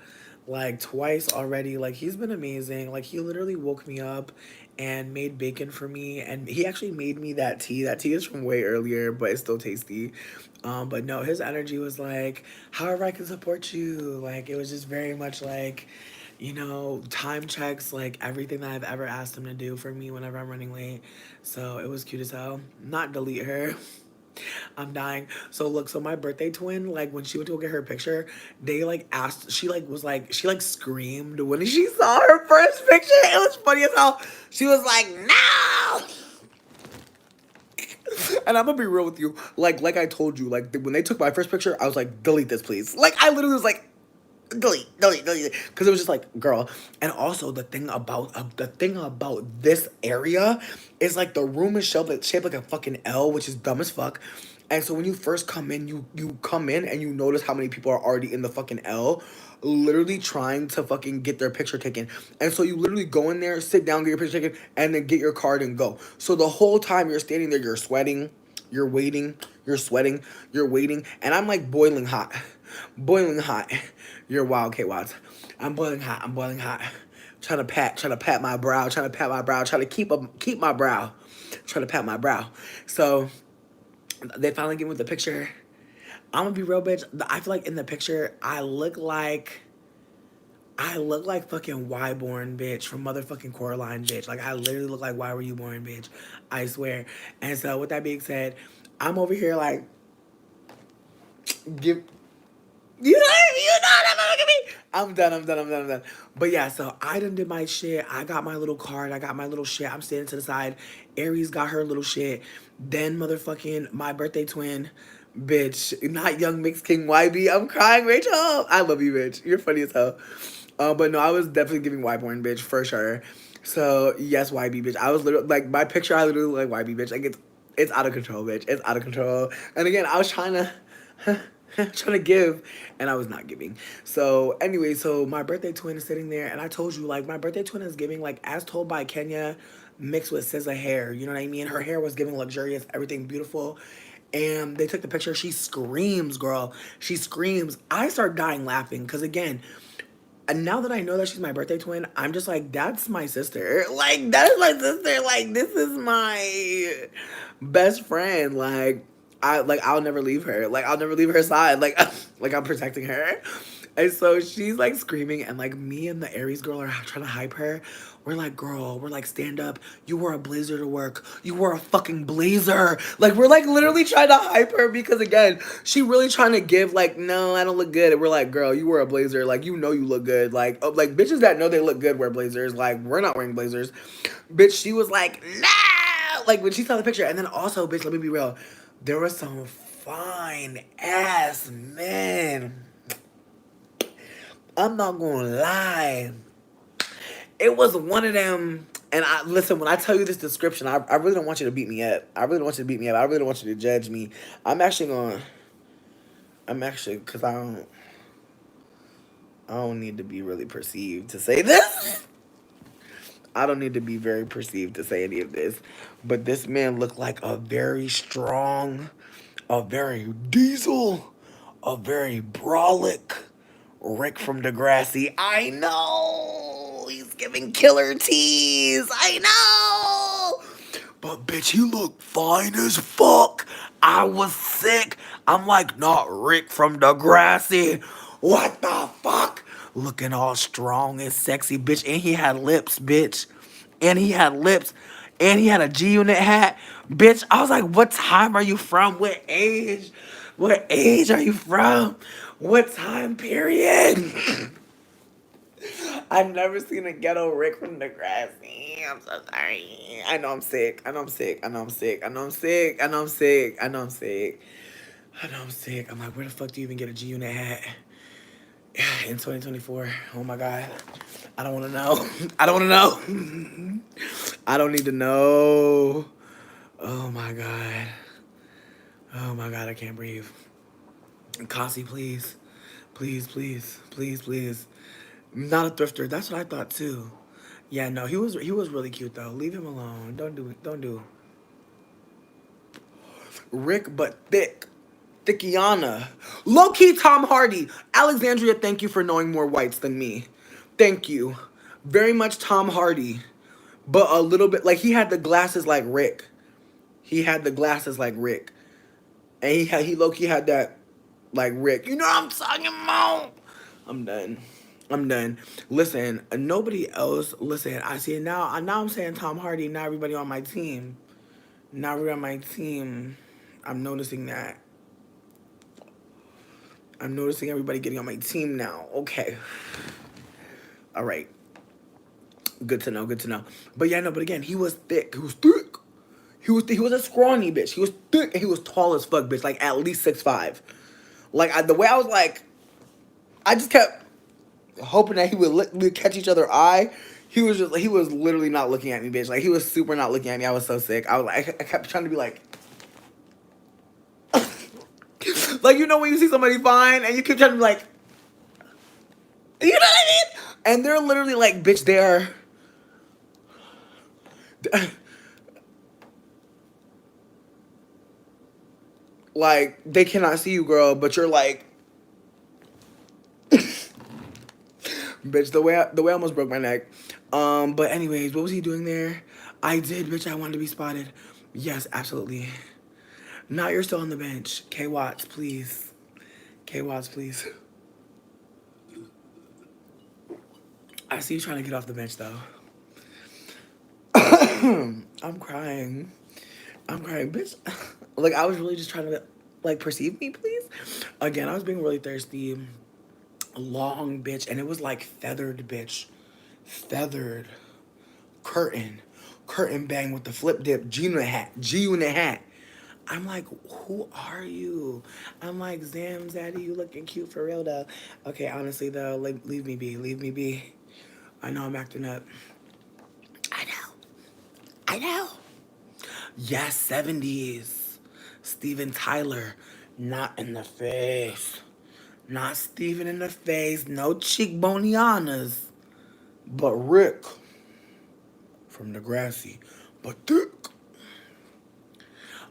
Speaker 1: like twice already. Like he's been amazing. Like he literally woke me up and made bacon for me, and he actually made me that tea. That tea is from way earlier, but it's still tasty. But no, his energy was like, however I can support you. Like it was just very much like, time checks, like everything that I've ever asked him to do for me whenever I'm running late. So it was cute as hell. Not delete her. I'm dying. So look, so my birthday twin, like when she went to go get her picture, they like asked, she like was like, she like screamed when she saw her first picture. It was funny as hell. She was like, no. And I'm gonna be real with you. Like I told you, like when they took my first picture, I was like, delete this, please. Like I literally was like, delete, because it was just like, girl. And also the thing about this area is like the room is shaped like a fucking L, which is dumb as fuck. And so when you first come in, you come in and you notice how many people are already in the fucking L, literally trying to fucking get their picture taken. And so you literally go in there, sit down, get your picture taken, and then get your card and go. So the whole time you're standing there, you're sweating, you're waiting, you're sweating, you're waiting, and I'm like boiling hot. Boiling hot. You're wild, K Watts. I'm boiling hot, I'm boiling hot. Trying to pat my brow, trying to pat my brow, trying to keep my brow. Trying to pat my brow. So they finally get with the picture. I'm gonna be real, bitch. I feel like in the picture, I look like fucking Why Born, bitch, from motherfucking Coraline, bitch. Like, I literally look like Why Were You Born, bitch. I swear. And so, with that being said, I'm over here, like, give... You know what I'm at me? I'm done. But yeah, so I done did my shit. I got my little card. I got my little shit. I'm standing to the side. Aries got her little shit. Then motherfucking my birthday twin, bitch, not young mixed king YB. I'm crying, Rachel. I love you, bitch. You're funny as hell. But no, I was definitely giving Y-born, bitch, for sure. So yes, YB, bitch. I was literally like my picture. I literally look like YB, bitch. Like it's out of control, bitch. It's out of control. And again, I was trying to. trying to give, and I was not giving. So anyway, so my birthday twin is sitting there, and I told you, like, my birthday twin is giving, like, as told by Kenya, mixed with SZA hair. You know what I mean? Her hair was giving luxurious, everything beautiful. And they took the picture. She screams, girl. She screams. I start dying laughing because, again, and now that I know that she's my birthday twin, I'm just like, that's my sister. Like, that is my sister. Like, this is my best friend. I'll never leave her. Like, I'll never leave her side. Like, like I'm protecting her. And so she's like screaming, and like me and the Aries girl are trying to hype her. We're like, girl, we're like, stand up. You wore a blazer to work. You wore a fucking blazer. Like, we're like literally trying to hype her because, again, she really trying to give, like, no, I don't look good. And we're like, girl, you wore a blazer. Like, you know you look good. Like, bitches that know they look good wear blazers. Like, we're not wearing blazers. Bitch, she was like, no. Like, when she saw the picture. And then also, bitch, let me be real. There were some fine ass men. I'm not gonna lie. It was one of them, and I listen, when I tell you this description, I really don't want you to beat me up. I really don't want you to beat me up. I really don't want you to judge me. Because I don't need to be really perceived to say this. I don't need to be very perceived to say any of this. But this man looked like a very strong, a very diesel, a very brolic Rick from Degrassi. I know. He's giving killer tease. I know. But bitch, he looked fine as fuck. I was sick. I'm like, not Rick from Degrassi. What the fuck? Looking all strong and sexy, bitch. And he had lips, bitch. And he had lips. And he had a G Unit hat. Bitch, I was like, what time are you from? What age? What age are you from? What time period? I've never seen a ghetto Rick from Degrassi. I'm so sorry. I know I'm sick. I know I'm sick. I know I'm sick. I know I'm sick. I know I'm sick. I know I'm sick. I know I'm sick. I'm like, where the fuck do you even get a G Unit hat in 2024? Oh my God. I don't want to know. I don't want to know. I don't need to know. Oh my God. Oh my God, I can't breathe. Kasi, please. Please, please. Please, please. Not a thrifter. That's what I thought too. Yeah, no, he was really cute though. Leave him alone. Don't do it. Don't do. Rick but thick. Thickiana. Low key Tom Hardy. Alexandria, thank you for knowing more whites than me. Thank you. Very much Tom Hardy. But a little bit like he had the glasses like Rick. He had the glasses like Rick. And he low key had that like Rick. You know what I'm talking about? I'm done. I'm done. Listen, nobody else. Listen, I see now. Now I'm saying Tom Hardy. Not everybody on my team. Not everybody on my team. I'm noticing that. I'm noticing everybody getting on my team now. Okay. All right. Good to know. Good to know. But yeah, no. But again, he was thick. He was thick. He was a scrawny bitch. He was thick and he was tall as fuck, bitch. Like at least 6'5". Like the way I was like, I just kept. hoping that we'd catch each other eye. He was literally not looking at me, bitch. Like he was super not looking at me. I was so sick. I was like, I kept trying to be like, like you know when you see somebody fine and you keep trying to be like, you know what I mean? And they're literally like, bitch, like they cannot see you, girl, but you're like, bitch. The way I almost broke my neck. But anyways, what was he doing there? I did, bitch. I wanted to be spotted. Yes, absolutely. Now you're still on the bench. K Watts, please. K Watts, please. I see you trying to get off the bench though. I'm crying. I'm crying, bitch. Like I was really just trying to like perceive me, please. Again, I was being really thirsty. Long bitch, and it was like feathered, bitch. Feathered curtain, curtain bang with the flip dip. G unit hat. I'm like, who are you? I'm like, Zam Zaddy, you looking cute for real though. Okay, honestly though, leave me be, leave me be. I know I'm acting up. I know, I know. Yes, 70s. Steven Tyler, not in the face. Not Steven in the face. No cheekbonianas. But Rick from Degrassi. But Dick.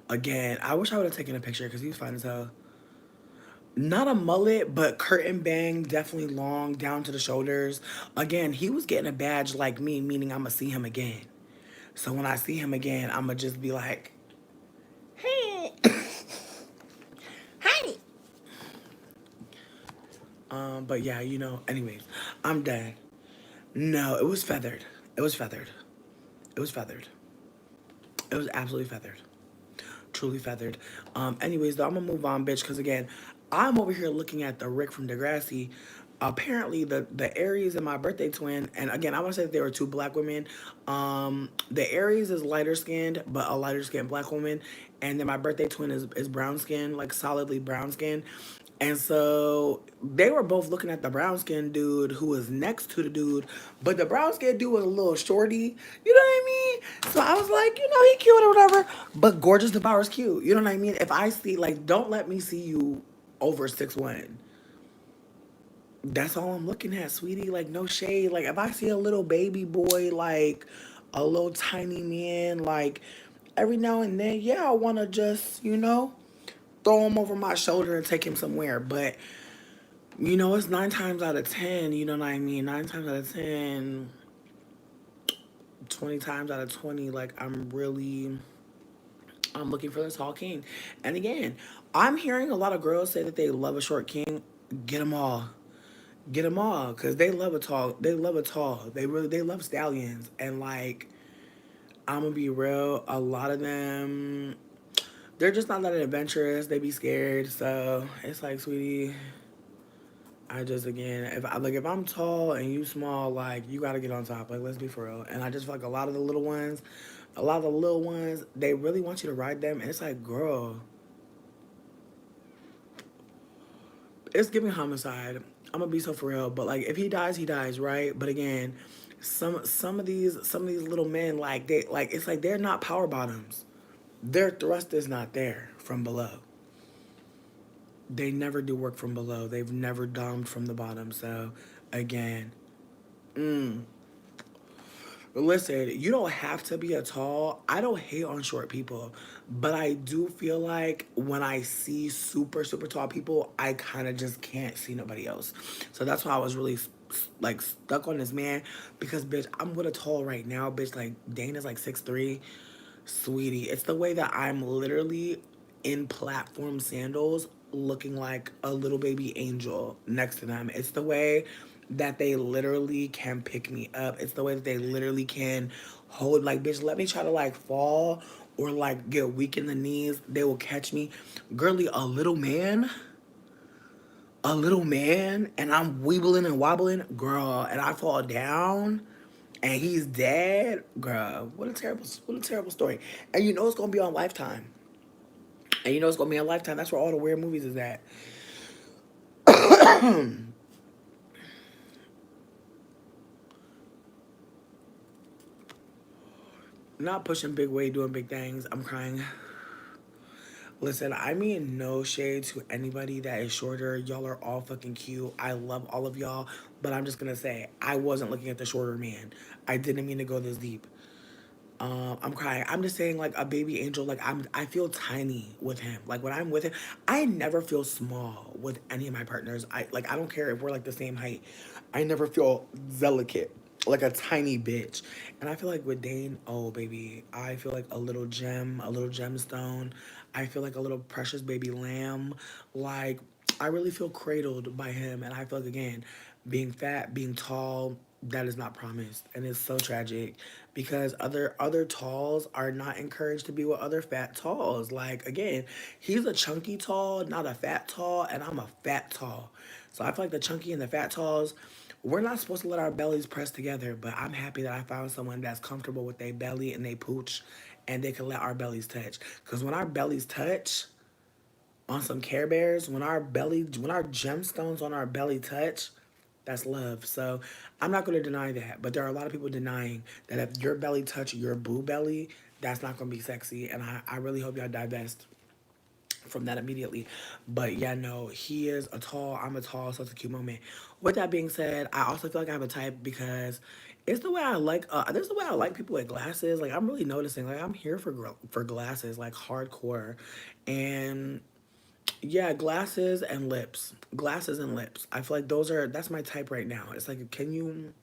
Speaker 1: Again, I wish I would have taken a picture because he was fine as hell. Not a mullet, but curtain bang, definitely long, down to the shoulders. Again, he was getting a badge like me, meaning I'm going to see him again. So when I see him again, I'm going to just be like, hey. Hi. But yeah, you know, anyways, I'm done. No, it was feathered. It was feathered. It was feathered. It was absolutely feathered. Truly feathered. Anyways, though, I'm gonna move on, bitch, because again, I'm over here looking at the Rick from Degrassi. Apparently, the Aries and my birthday twin, and again, I want to say that there were two black women. The Aries is lighter skinned, but a lighter skinned black woman, and then my birthday twin is brown skinned, like solidly brown skinned. And so they were both looking at the brown skinned dude who was next to the dude, but the brown skinned dude was a little shorty. You know what I mean? So I was like, you know, he cute or whatever. But Gorgeous Devour's cute. You know what I mean? If I see like, don't let me see you over 6'1". That's all I'm looking at, sweetie. Like no shade. Like if I see a little baby boy, like a little tiny man, like every now and then, yeah, I wanna just, you know, throw him over my shoulder and take him somewhere. But you know, it's 9 times out of 10, you know what I mean? 9 times out of 10, 20 times out of 20, like I'm looking for the tall king. And again, I'm hearing a lot of girls say that they love a short king. Get them all. Get them all. Because they love a tall. They love stallions. And like, I'm going to be real, a lot of them, they're just not that adventurous. They be scared. So it's like, sweetie, I just again, if I'm tall and you small, like you gotta get on top. Like let's be for real. And I just feel like a lot of the little ones, they really want you to ride them, and it's like, girl, it's giving homicide. I'm gonna be so for real, but like if he dies, right? But again, some of these little men, like they like it's like they're not power bottoms. Their thrust is not there from below. They never do work from below. They've never domed from the bottom. So again, listen, you don't have to be a tall. I don't hate on short people, but I do feel like when I see super, super tall people, I kind of just can't see nobody else. So that's why I was really like stuck on this man because, bitch, I'm with a tall right now, bitch. Like, Dana's like 6'3". Sweetie, it's the way that I'm literally in platform sandals looking like a little baby angel next to them. It's the way that they literally can pick me up. It's the way that they literally can hold, like, bitch, let me try to like fall or like get weak in the knees. They will catch me. Girly, a little man, and I'm weebling and wobbling, girl, and I fall down and he's dead, girl. What a terrible story. And you know it's gonna be on Lifetime. And you know it's gonna be on Lifetime. That's where all the weird movies is at. not pushing big weight, doing big things. I'm crying. Listen, I mean no shade to anybody that is shorter. Y'all are all fucking cute. I love all of y'all, but I'm just gonna say I wasn't looking at the shorter man. I didn't mean to go this deep. I'm crying. I'm just saying, like a baby angel. Like I feel tiny with him. Like when I'm with him, I never feel small with any of my partners. I don't care if we're like the same height. I never feel delicate, like a tiny bitch. And I feel like with Dane, oh baby, I feel like a little gem, a little gemstone. I feel like a little precious baby lamb. Like I really feel cradled by him, and I feel like again, being fat, being tall, that is not promised, and it's so tragic because other talls are not encouraged to be with other fat talls. Like again, he's a chunky tall, not a fat tall, and I'm a fat tall. So I feel like the chunky and the fat talls, we're not supposed to let our bellies press together. But I'm happy that I found someone that's comfortable with their belly and they pooch, and they can let our bellies touch. Because when our bellies touch, on some Care Bears, when our gemstones on our belly touch, that's love. So I'm not going to deny that, but there are a lot of people denying that if your belly touch your boo belly, that's not going to be sexy. And I really hope y'all divest from that immediately. But yeah, no, he is a tall, I'm a tall, so it's a cute moment. With that being said, I also feel like I have a type because it's the way I like. This is the way I like people with glasses. Like I'm really noticing. Like I'm here for glasses, like hardcore, and yeah, glasses and lips. Glasses and lips. I feel like that's my type right now. It's like can you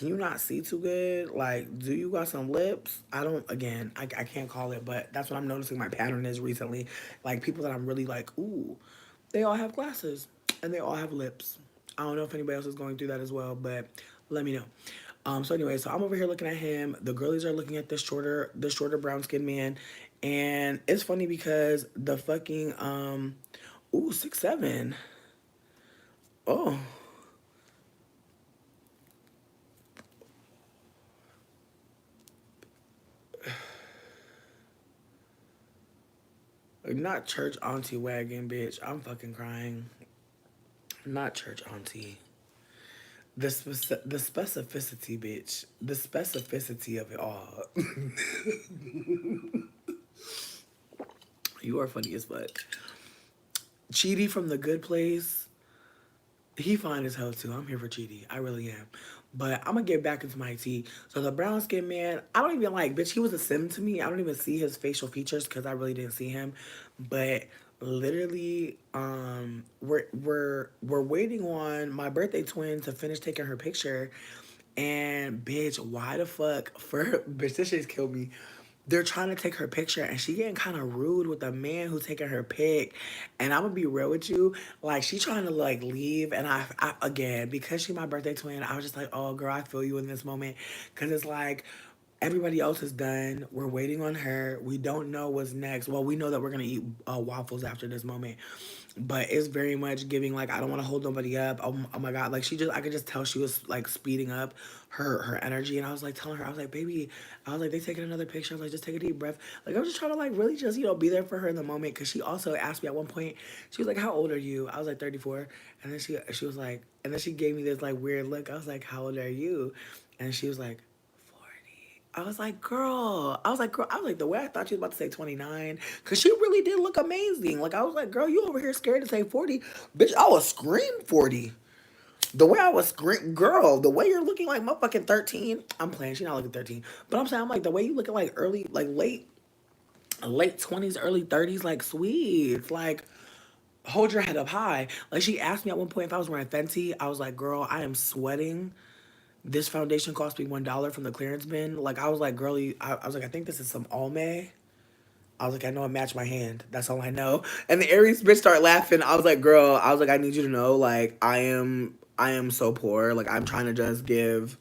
Speaker 1: not see too good? Like, do you got some lips? I don't again, I can't call it, but that's what I'm noticing my pattern is recently. Like people that I'm really like, ooh, they all have glasses and they all have lips. I don't know if anybody else is going through that as well, but let me know. So anyway, so I'm over here looking at him. The girlies are looking at the shorter brown skinned man, and it's funny because the fucking ooh 6'7". Oh, not church auntie wagon, bitch. I'm fucking crying. Not church auntie. The specificity, bitch. The specificity of it all. You are funny as fuck. Cheaty from the Good Place. He fine as hell too. I'm here for Cheaty. I really am. But I'm gonna get back into my tea. So the brown skin man, I don't even like, bitch, he was a sim to me. I don't even see his facial features because I really didn't see him. But literally, we're waiting on my birthday twin to finish taking her picture. And bitch, why the fuck for bitch, this shit's killed me. They're trying to take her picture and she getting kind of rude with the man who's taking her pic. And I'm gonna be real with you, like she trying to like leave, and I again because she my birthday twin, I was just like, oh girl, I feel you in this moment, because it's like everybody else is done. We're waiting on her. We don't know what's next. Well, we know that we're gonna eat waffles after this moment, but it's very much giving like I don't want to hold nobody up. Oh my god, like I could just tell she was like speeding up her energy, and I was like telling her, I was like, baby, I was like, they taking another picture. I was like, just take a deep breath. Like I was just trying to like really just be there for her in the moment, because she also asked me at one point. She was like, how old are you? I was like 34, and then she was like, and then she gave me this like weird look. I was like, how old are you? And she was like, I was like, girl. I was like, girl. I was like, the way I thought she was about to say 29, because she really did look amazing. Like, I was like, girl, you over here scared to say 40. Bitch, I was scream 40. The way I was scream, girl, the way you're looking like motherfucking 13. I'm playing. She's not looking 13. But I'm saying, I'm like, the way you looking like early, like late 20s, early 30s, like, sweet. Like, hold your head up high. Like, she asked me at one point if I was wearing Fenty. I was like, girl, I am sweating. This foundation cost me $1 from the clearance bin. Like I was like, girly, I was like, I think this is some Almay. I was like, I know it matched my hand. That's all I know. And the Aries bitch started laughing. I was like, girl, I was like, I need you to know, like, I am so poor. Like I'm trying to just give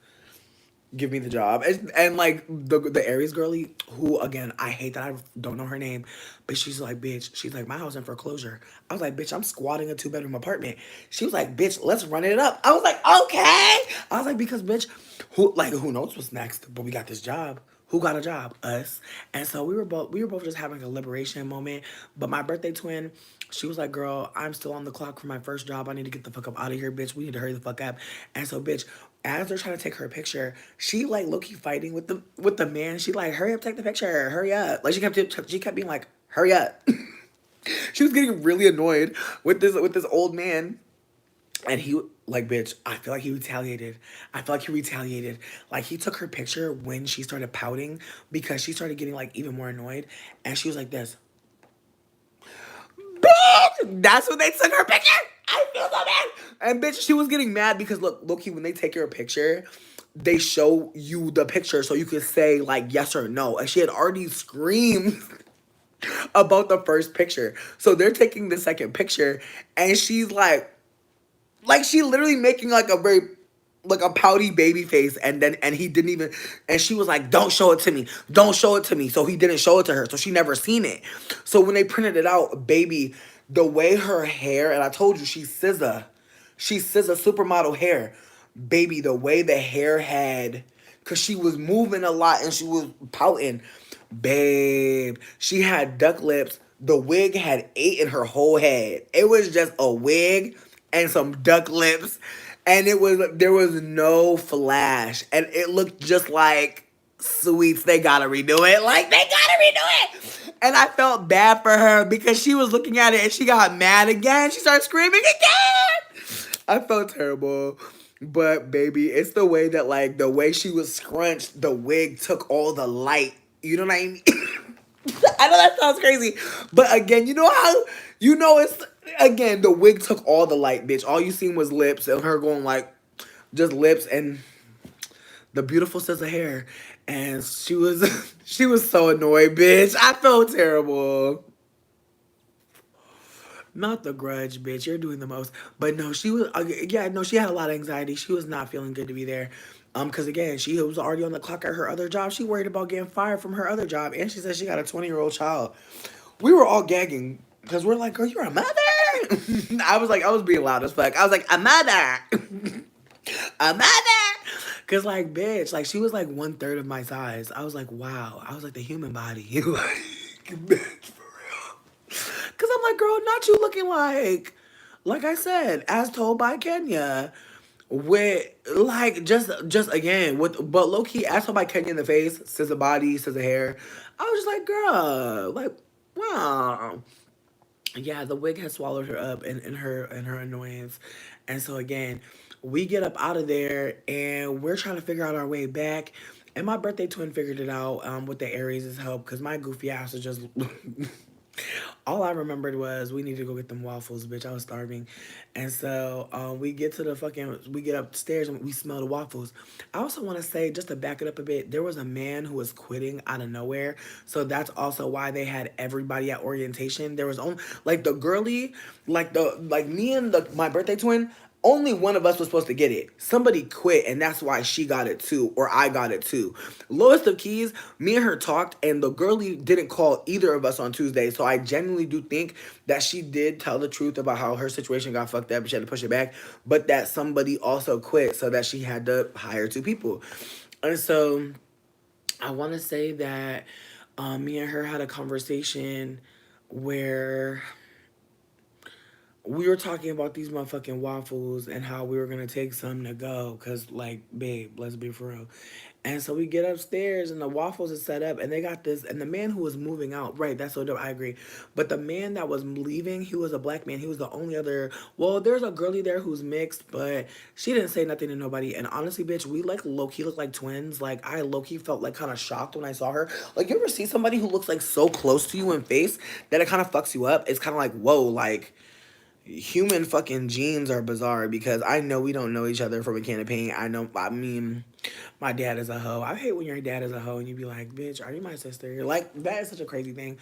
Speaker 1: me the job. And like the Aries girly, who again, I hate that I don't know her name, but she's like, bitch, she's like, my house in foreclosure. I was like, bitch, I'm squatting a 2-bedroom apartment. She was like, bitch, let's run it up. I was like, okay. I was like, because bitch, who knows what's next? But we got this job. Who got a job? Us. And so we were both just having a liberation moment. But my birthday twin, she was like, girl, I'm still on the clock for my first job. I need to get the fuck up out of here, bitch. We need to hurry the fuck up. And so, bitch, as they're trying to take her picture, she like low-key fighting with the man. She like, hurry up, take the picture, hurry up. Like she kept being like, hurry up. She was getting really annoyed with this old man. And he, like, bitch, I feel like he retaliated. I feel like he retaliated. Like, he took her picture when she started pouting because she started getting, like, even more annoyed. And she was like this. Bitch! That's when they took her picture! I feel so bad! And, bitch, she was getting mad because, look, when they take your picture, they show you the picture so you could say, like, yes or no. And she had already screamed about the first picture. So they're taking the second picture, and she's like she literally making like a very like a pouty baby face, and he didn't even, and she was like, don't show it to me, don't show it to me. So he didn't show it to her, so she never seen it. So when they printed it out, baby, the way her hair, and I told you she's SZA supermodel hair, baby, the way the hair had, because she was moving a lot and she was pouting, babe, she had duck lips. The wig had 8 in her whole head. It was just a wig and some duck lips, and there was no flash, and it looked just like Sweets. They gotta redo it. Like, they gotta redo it. And I felt bad for her because she was looking at it and she got mad again. She started screaming again. I felt terrible. But baby, it's the way that, like, the way she was scrunched, the wig took all the light. You know what I mean? I know that sounds crazy. But again, you know how, it's, again, the wig took all the light, bitch. All you seen was lips and her going like, just lips and the beautiful sense of hair. And she was, she was so annoyed, bitch. I felt terrible. Not the grudge, bitch. You're doing the most. But no, she was, yeah, no, she had a lot of anxiety. She was not feeling good to be there. Because again, she was already on the clock at her other job. She worried about getting fired from her other job. And she said she got a 20-year-old child. We were all gagging because we're like, girl, you're a mother. I was being loud as fuck. I was like, a mother. A mother. Because, like, bitch, like, she was like 1/3 of my size. I was like, wow. I was like, the human body. Like, bitch, for real. Because I'm like, girl, not you looking like I said, as told by Kenya. With like just again with but low key as told by Kenya in the face, says the body, says the hair. I was just like, girl, like, wow. Yeah, the wig has swallowed her up in her annoyance. And so again, we get up out of there and we're trying to figure out our way back. And my birthday twin figured it out with the Aries' help because my goofy ass was just all I remembered was we need to go get them waffles, bitch. I was starving. And so we get upstairs and we smell the waffles. I also want to say, just to back it up a bit, there was a man who was quitting out of nowhere. So that's also why they had everybody at orientation. There was only, like, the girly, like me and my birthday twin, only one of us was supposed to get it. Somebody quit, and that's why she got it too, or I got it too. Lowest of keys, me and her talked, and the girlie didn't call either of us on Tuesday. So I genuinely do think that she did tell the truth about how her situation got fucked up and she had to push it back, but that somebody also quit, so that she had to hire 2 people. And so I want to say that me and her had a conversation where we were talking about these motherfucking waffles and how we were gonna take some to go, cause, like, babe, let's be for real. And so we get upstairs and the waffles are set up and they got this, and the man who was moving out, right, that's so dope, I agree. But the man that was leaving, he was a black man. He was the only other, well, there's a girlie there who's mixed, but she didn't say nothing to nobody. And honestly, bitch, we like low-key look like twins. Like, I low-key felt like kind of shocked when I saw her. Like, you ever see somebody who looks like so close to you in face that it kind of fucks you up? It's kind of like, whoa, like, human fucking genes are bizarre, because I know we don't know each other from a can of paint. I mean, my dad is a hoe. I hate when your dad is a hoe and you be like, bitch, are you my sister? Like, that is such a crazy thing.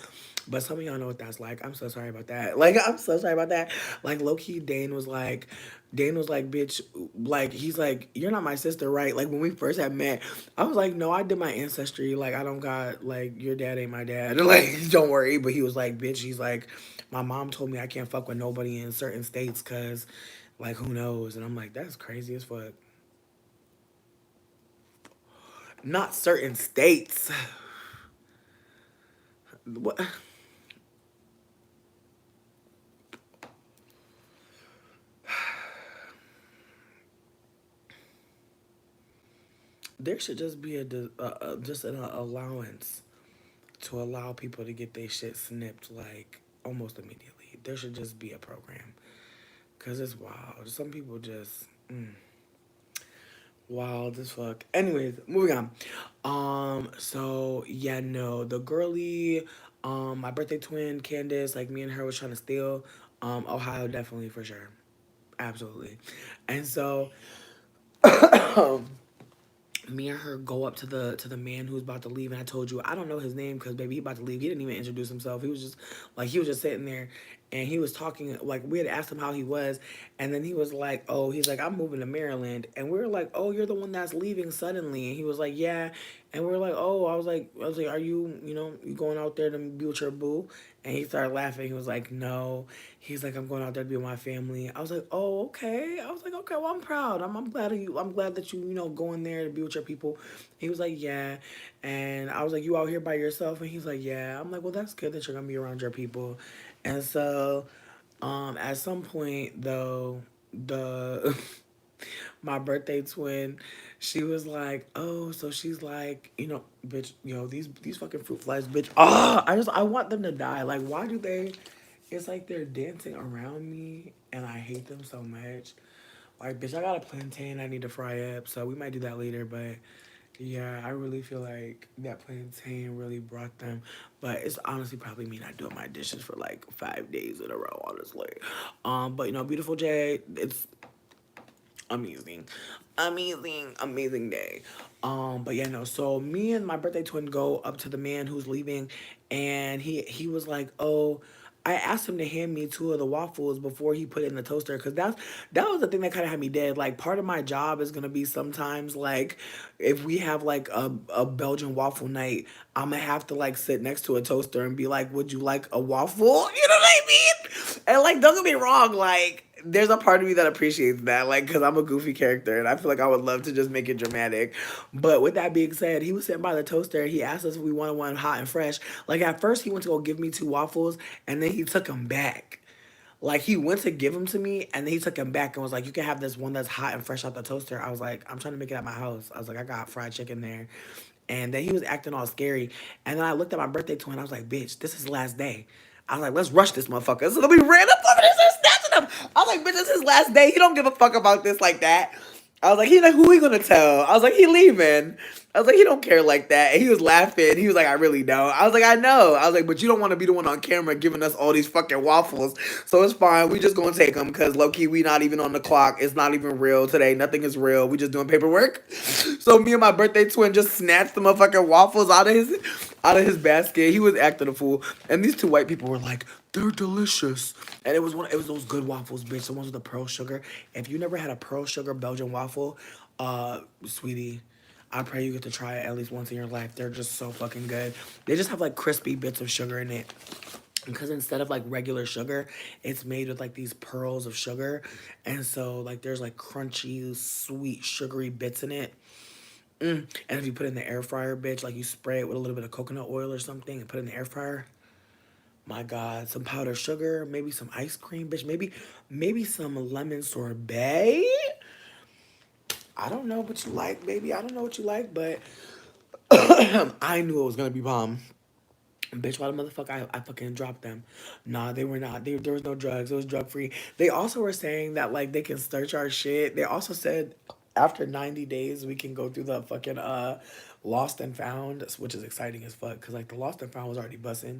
Speaker 1: But some of y'all know what that's like. I'm so sorry about that. Like, I'm so sorry about that. Like, low-key, Dane was like, bitch, like, he's like, you're not my sister, right? Like, when we first had met, I was like, no, I did my ancestry. Like, I don't got, like, your dad ain't my dad. Like, don't worry. But he was like, bitch, he's like, my mom told me I can't fuck with nobody in certain states because, like, who knows? And I'm like, that's crazy as fuck. Not certain states. What? There should just be just an allowance to allow people to get their shit snipped like almost immediately. There should just be a program because it's wild. Some people just wild as fuck. Anyways, moving on. So yeah, no, the girly, my birthday twin Candace, like me and her was trying to steal. Ohio definitely for sure, absolutely, and so me and her go up to the man who's about to leave, and I told you I don't know his name because baby he about to leave. He didn't even introduce himself. He was just like he was just sitting there, and he was talking like we had asked him how he was, and then he was like, oh, he's like I'm moving to Maryland, and we were like, oh, you're the one that's leaving suddenly, and he was like, yeah, and we were like, oh, I was like, are you you going out there to be with your boo? And he started laughing. He was like, no. He's like, I'm going out there to be with my family. I was like, oh, okay. I was like, okay, well, I'm proud. I'm glad of you. I'm glad that you going there to be with your people. He was like, yeah. And I was like, you out here by yourself? And he's like, yeah. I'm like, well, that's good that you're gonna be around your people. And so, at some point though, the my birthday twin, she was like, oh, so she's like, bitch, these fucking fruit flies, bitch. Ah, I want them to die. Like, why do they? It's like they're dancing around me, and I hate them so much. Like, bitch, I got a plantain I need to fry up, so we might do that later. But yeah, I really feel like that plantain really brought them. But it's honestly probably me not doing my dishes for like 5 days in a row, honestly. But beautiful Jay, it's amazing, amazing day. But yeah, no, so me and my birthday twin go up to the man who's leaving, and he was like, oh, I asked him to hand me two of the waffles before he put it in the toaster, because that was the thing that kind of had me dead. Like, part of my job is gonna be sometimes like if we have like a Belgian waffle night, I'm gonna have to like sit next to a toaster and be like, would you like a waffle? You know what I mean? And like, don't get me wrong, like there's a part of me that appreciates that, like, because I'm a goofy character and I feel like I would love to just make it dramatic. But with that being said, he was sitting by the toaster. He asked us if we wanted one hot and fresh. Like, at first, he went to go give me two waffles, and then he took them back. Like, he went to give them to me, and then he took them back and was like, you can have this one that's hot and fresh out the toaster. I was like, I'm trying to make it at my house. I was like, I got fried chicken there. And then he was acting all scary. And then I looked at my birthday twin. I was like, bitch, this is the last day. I was like, let's rush this motherfucker. So then we ran up over this and snatching him. I was like, bitch, this is his last day. He don't give a fuck about this like that. I was like, he like, who we gonna tell? I was like, he leaving. I was like, he don't care like that. And he was laughing. He was like, I really don't. I was like, I know. I was like, but you don't want to be the one on camera giving us all these fucking waffles. So it's fine. We just gonna take them because low key we not even on the clock. It's not even real today. Nothing is real. We just doing paperwork. So me and my birthday twin just snatched the motherfucking waffles out of his basket. He was acting a fool. And these two white people were like, they're delicious. And it was those good waffles, bitch. The ones with the pearl sugar. If you never had a pearl sugar Belgian waffle, sweetie, I pray you get to try it at least once in your life. They're just so fucking good. They just have like crispy bits of sugar in it. Because instead of like regular sugar, it's made with like these pearls of sugar. And so like there's like crunchy, sweet, sugary bits in it. And if you put it in the air fryer, bitch, like you spray it with a little bit of coconut oil or something and put it in the air fryer. My God, some powdered sugar, maybe some ice cream, bitch, maybe some lemon sorbet. I don't know what you like, baby. I don't know what you like, but I knew it was gonna be bomb. Bitch, why the motherfucker I fucking dropped them? Nah, they were not. There was no drugs. It was drug free. They also were saying that like they can search our shit. They also said after 90 days we can go through the fucking lost and found, which is exciting as fuck because like the lost and found was already bussing.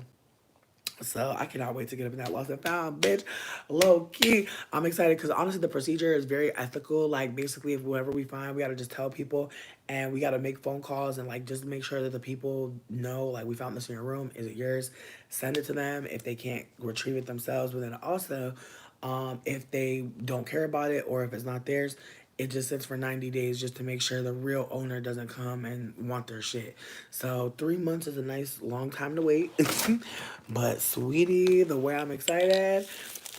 Speaker 1: So I cannot wait to get up in that lost and found, bitch. Low key, I'm excited because honestly, the procedure is very ethical. Like basically, if whoever we find, we gotta just tell people, and we gotta make phone calls and like just make sure that the people know like we found this in your room. Is it yours? Send it to them if they can't retrieve it themselves. But then also, if they don't care about it or if it's not theirs, it just sits for 90 days just to make sure the real owner doesn't come and want their shit. So 3 months is a nice long time to wait. But sweetie, the way I'm excited,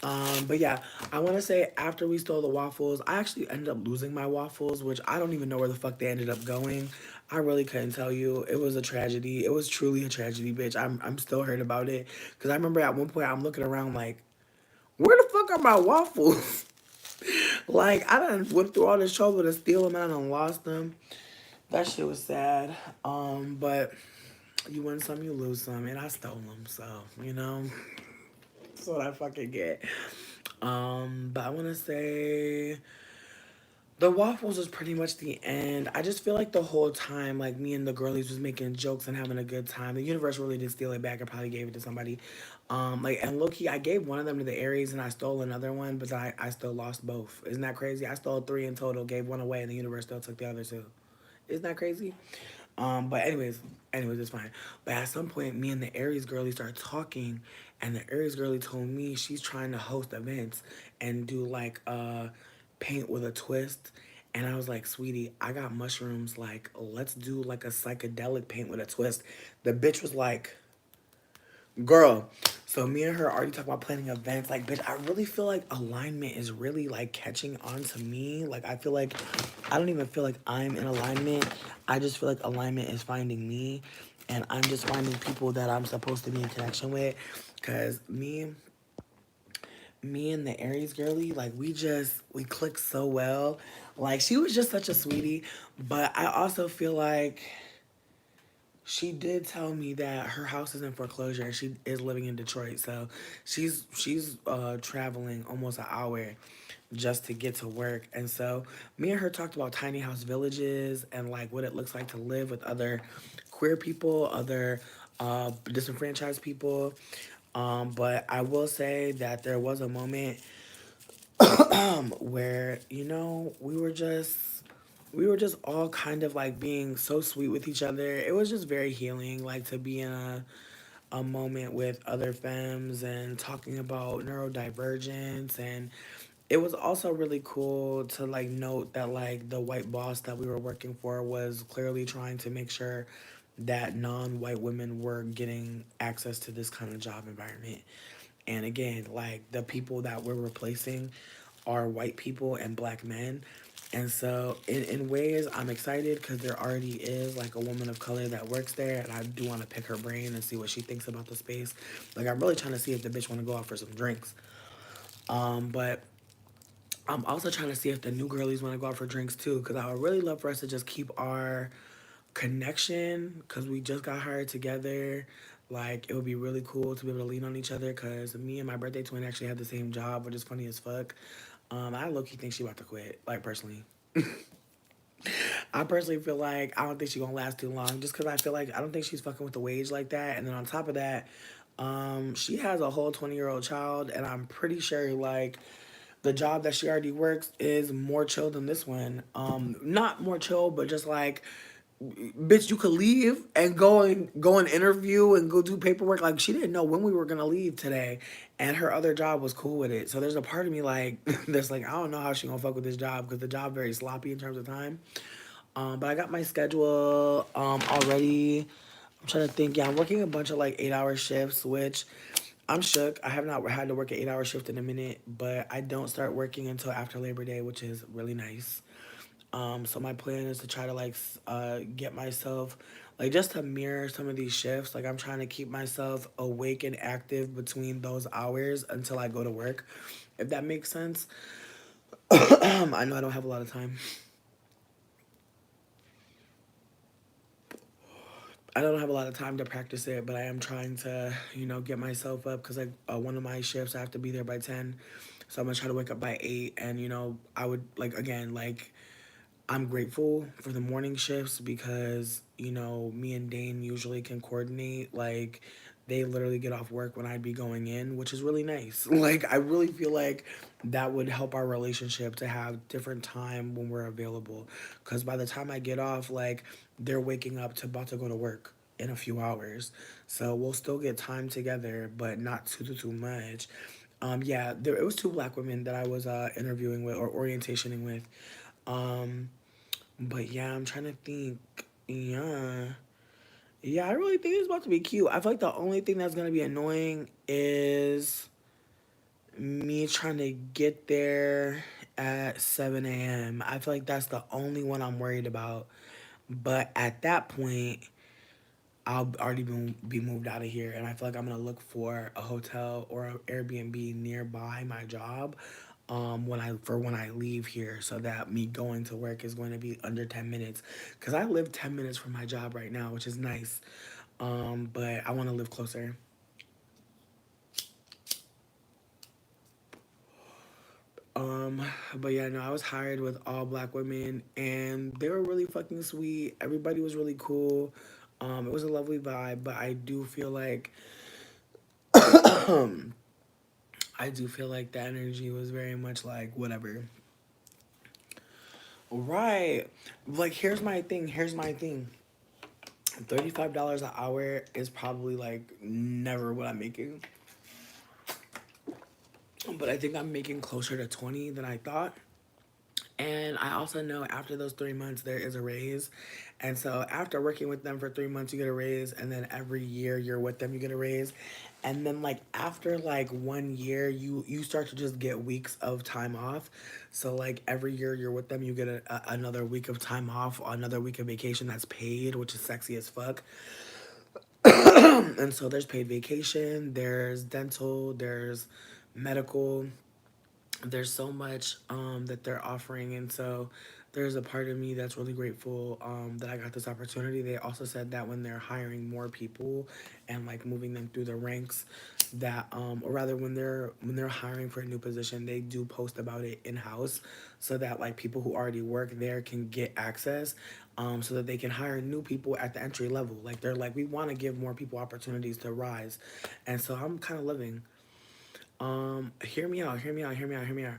Speaker 1: But yeah, I want to say after we stole the waffles, I actually ended up losing my waffles, which I don't even know where the fuck they ended up going. I really couldn't tell you. It was a tragedy. It was truly a tragedy, bitch. I'm still hurt about it because I remember at one point I'm looking around like, where the fuck are my waffles? Like I done went through all this trouble to steal them and I done lost them. That shit was sad. But you win some, you lose some, and I stole them, so you know that's what I fucking get. But I want to say the waffles was pretty much the end. I just feel like the whole time, like me and the girlies was making jokes and having a good time. The universe really did steal it back. I probably gave it to somebody. Like and low key, I gave one of them to the Aries and I stole another one, but I still lost both. Isn't that crazy? I stole three in total, gave one away, and the universe still took the other two. Isn't that crazy? But anyways, it's fine. But at some point, me and the Aries girlie started talking, and the Aries girlie told me she's trying to host events and do like paint with a twist. And I was like, sweetie, I got mushrooms. Like, let's do like a psychedelic paint with a twist. The bitch was like, girl. So me and her already talked about planning events. Like, bitch, I really feel like alignment is really like catching on to me. Like, I feel like I don't even feel like I'm in alignment. I just feel like alignment is finding me, and I'm just finding people that I'm supposed to be in connection with. Cause me and the Aries girly, like we clicked so well. Like she was just such a sweetie, but I also feel like she did tell me that her house is in foreclosure and she is living in Detroit. So she's traveling almost an hour just to get to work. And so me and her talked about tiny house villages and like what it looks like to live with other queer people, other disenfranchised people. But I will say that there was a moment where we were just all kind of like being so sweet with each other. It was just very healing, like to be in a moment with other femmes and talking about neurodivergence. And it was also really cool to like note that like the white boss that we were working for was clearly trying to make sure that non-white women were getting access to this kind of job environment. And again, like the people that we're replacing are white people and black men. And so, in ways, I'm excited because there already is like a woman of color that works there, and I do want to pick her brain and see what she thinks about the space. Like, I'm really trying to see if the bitch want to go out for some drinks. But I'm also trying to see if the new girlies want to go out for drinks too, because I would really love for us to just keep our connection because we just got hired together. Like it would be really cool to be able to lean on each other because me and my birthday twin actually had the same job, which is funny as fuck. I low key think she about to quit. Like personally, I personally feel like I don't think she gonna last too long just because I feel like I don't think she's fucking with the wage like that. And then on top of that, she has a whole 20-year-old child, and I'm pretty sure like the job that she already works is more chill than this one. Not more chill, but just like bitch, you could leave and go and interview and go do paperwork. Like she didn't know when we were gonna leave today, and her other job was cool with it. So there's a part of me like that's like I don't know how she gonna fuck with this job because the job very sloppy in terms of time. But I got my schedule already. I'm trying to think. Yeah, I'm working a bunch of like 8-hour shifts, which I'm shook. I have not had to work an 8-hour shift in a minute, but I don't start working until after Labor Day, which is really nice. So my plan is to try to like get myself like just to mirror some of these shifts. Like I'm trying to keep myself awake and active between those hours until I go to work, if that makes sense. I know I don't have a lot of time. I don't have a lot of time to practice it, but I am trying to, get myself up because like one of my shifts I have to be there by 10. So I'm gonna try to wake up by 8, and I would like again like I'm grateful for the morning shifts because, me and Dane usually can coordinate. Like, they literally get off work when I'd be going in, which is really nice. Like, I really feel like that would help our relationship to have different time when we're available. Because by the time I get off, like, they're waking up to about to go to work in a few hours. So we'll still get time together, but not too much. Yeah, it was two black women that I was interviewing with or orientationing with. Um, but yeah, I'm trying to think. Yeah. Yeah, I really think it's about to be cute. I feel like the only thing that's gonna be annoying is me trying to get there at 7 a.m. I feel like that's the only one I'm worried about. But at that point, I'll already be moved out of here, and I feel like I'm gonna look for a hotel or an Airbnb nearby my job, when I leave here, so that me going to work is going to be under 10 minutes, cause I live 10 minutes from my job right now, which is nice, but I want to live closer. Um, but yeah, no, I was hired with all black women, and they were really fucking sweet. Everybody was really cool. It was a lovely vibe, but I do feel like the energy was very much like whatever. Right. Like here's my thing. $35 an hour is probably like never what I'm making. But I think I'm making closer to 20 than I thought. And I also know after those 3 months, there is a raise. And so after working with them for 3 months, you get a raise. And then every year you're with them, you get a raise. And then like after like 1 year, you start to just get weeks of time off. So like every year you're with them, you get another week of time off, another week of vacation that's paid, which is sexy as fuck. And so there's paid vacation, there's dental, there's medical, there's so much that they're offering, and so there's a part of me that's really grateful that I got this opportunity. They also said that when they're hiring more people and like moving them through the ranks, that or rather when they're hiring for a new position, they do post about it in house, so that like people who already work there can get access, so that they can hire new people at the entry level. Like they're like, we want to give more people opportunities to rise, and so I'm kind of living. Hear me out, hear me out, hear me out, hear me out.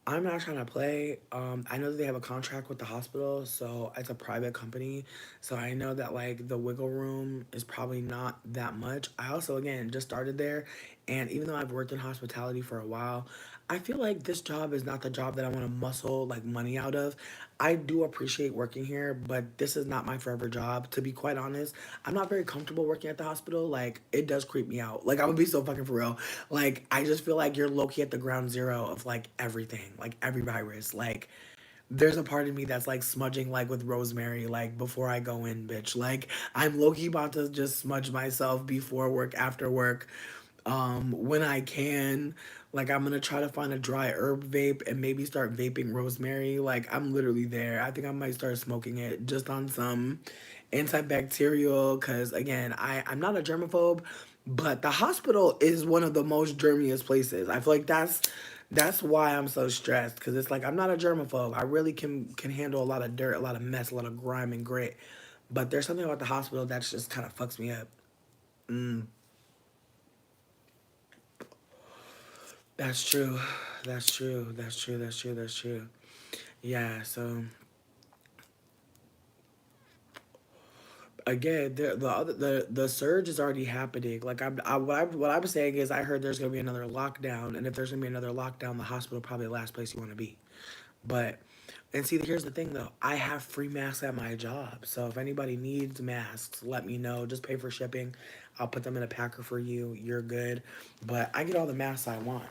Speaker 1: I'm not trying to play. I know that they have a contract with the hospital, so it's a private company. So I know that like the wiggle room is probably not that much. I also, again, just started there, and even though I've worked in hospitality for a while, I feel like this job is not the job that I want to muscle like money out of. I do appreciate working here, but this is not my forever job. To be quite honest, I'm not very comfortable working at the hospital. Like, it does creep me out. Like, I'm gonna be so fucking for real. Like, I just feel like you're low key at the ground zero of like everything, like every virus. Like, there's a part of me that's like smudging like with rosemary, like before I go in, bitch. Like, I'm low key about to just smudge myself before work, after work, when I can. Like, I'm gonna try to find a dry herb vape and maybe start vaping rosemary. Like, I'm literally there. I think I might start smoking it just on some antibacterial, because again, I'm not a germaphobe, but the hospital is one of the most germiest places. I feel like that's why I'm so stressed, because it's like I'm not a germaphobe. I really can handle a lot of dirt, a lot of mess, a lot of grime and grit. But there's something about the hospital that just kind of fucks me up. Mm. That's true. That's true. That's true. That's true. That's true. Yeah. So again, the surge is already happening. Like what I'm saying is, I heard there's gonna be another lockdown, and if there's gonna be another lockdown, the hospital probably the last place you want to be. But and see, here's the thing though. I have free masks at my job, so if anybody needs masks, let me know. Just pay for shipping. I'll put them in a packer for you. You're good. But I get all the masks I want,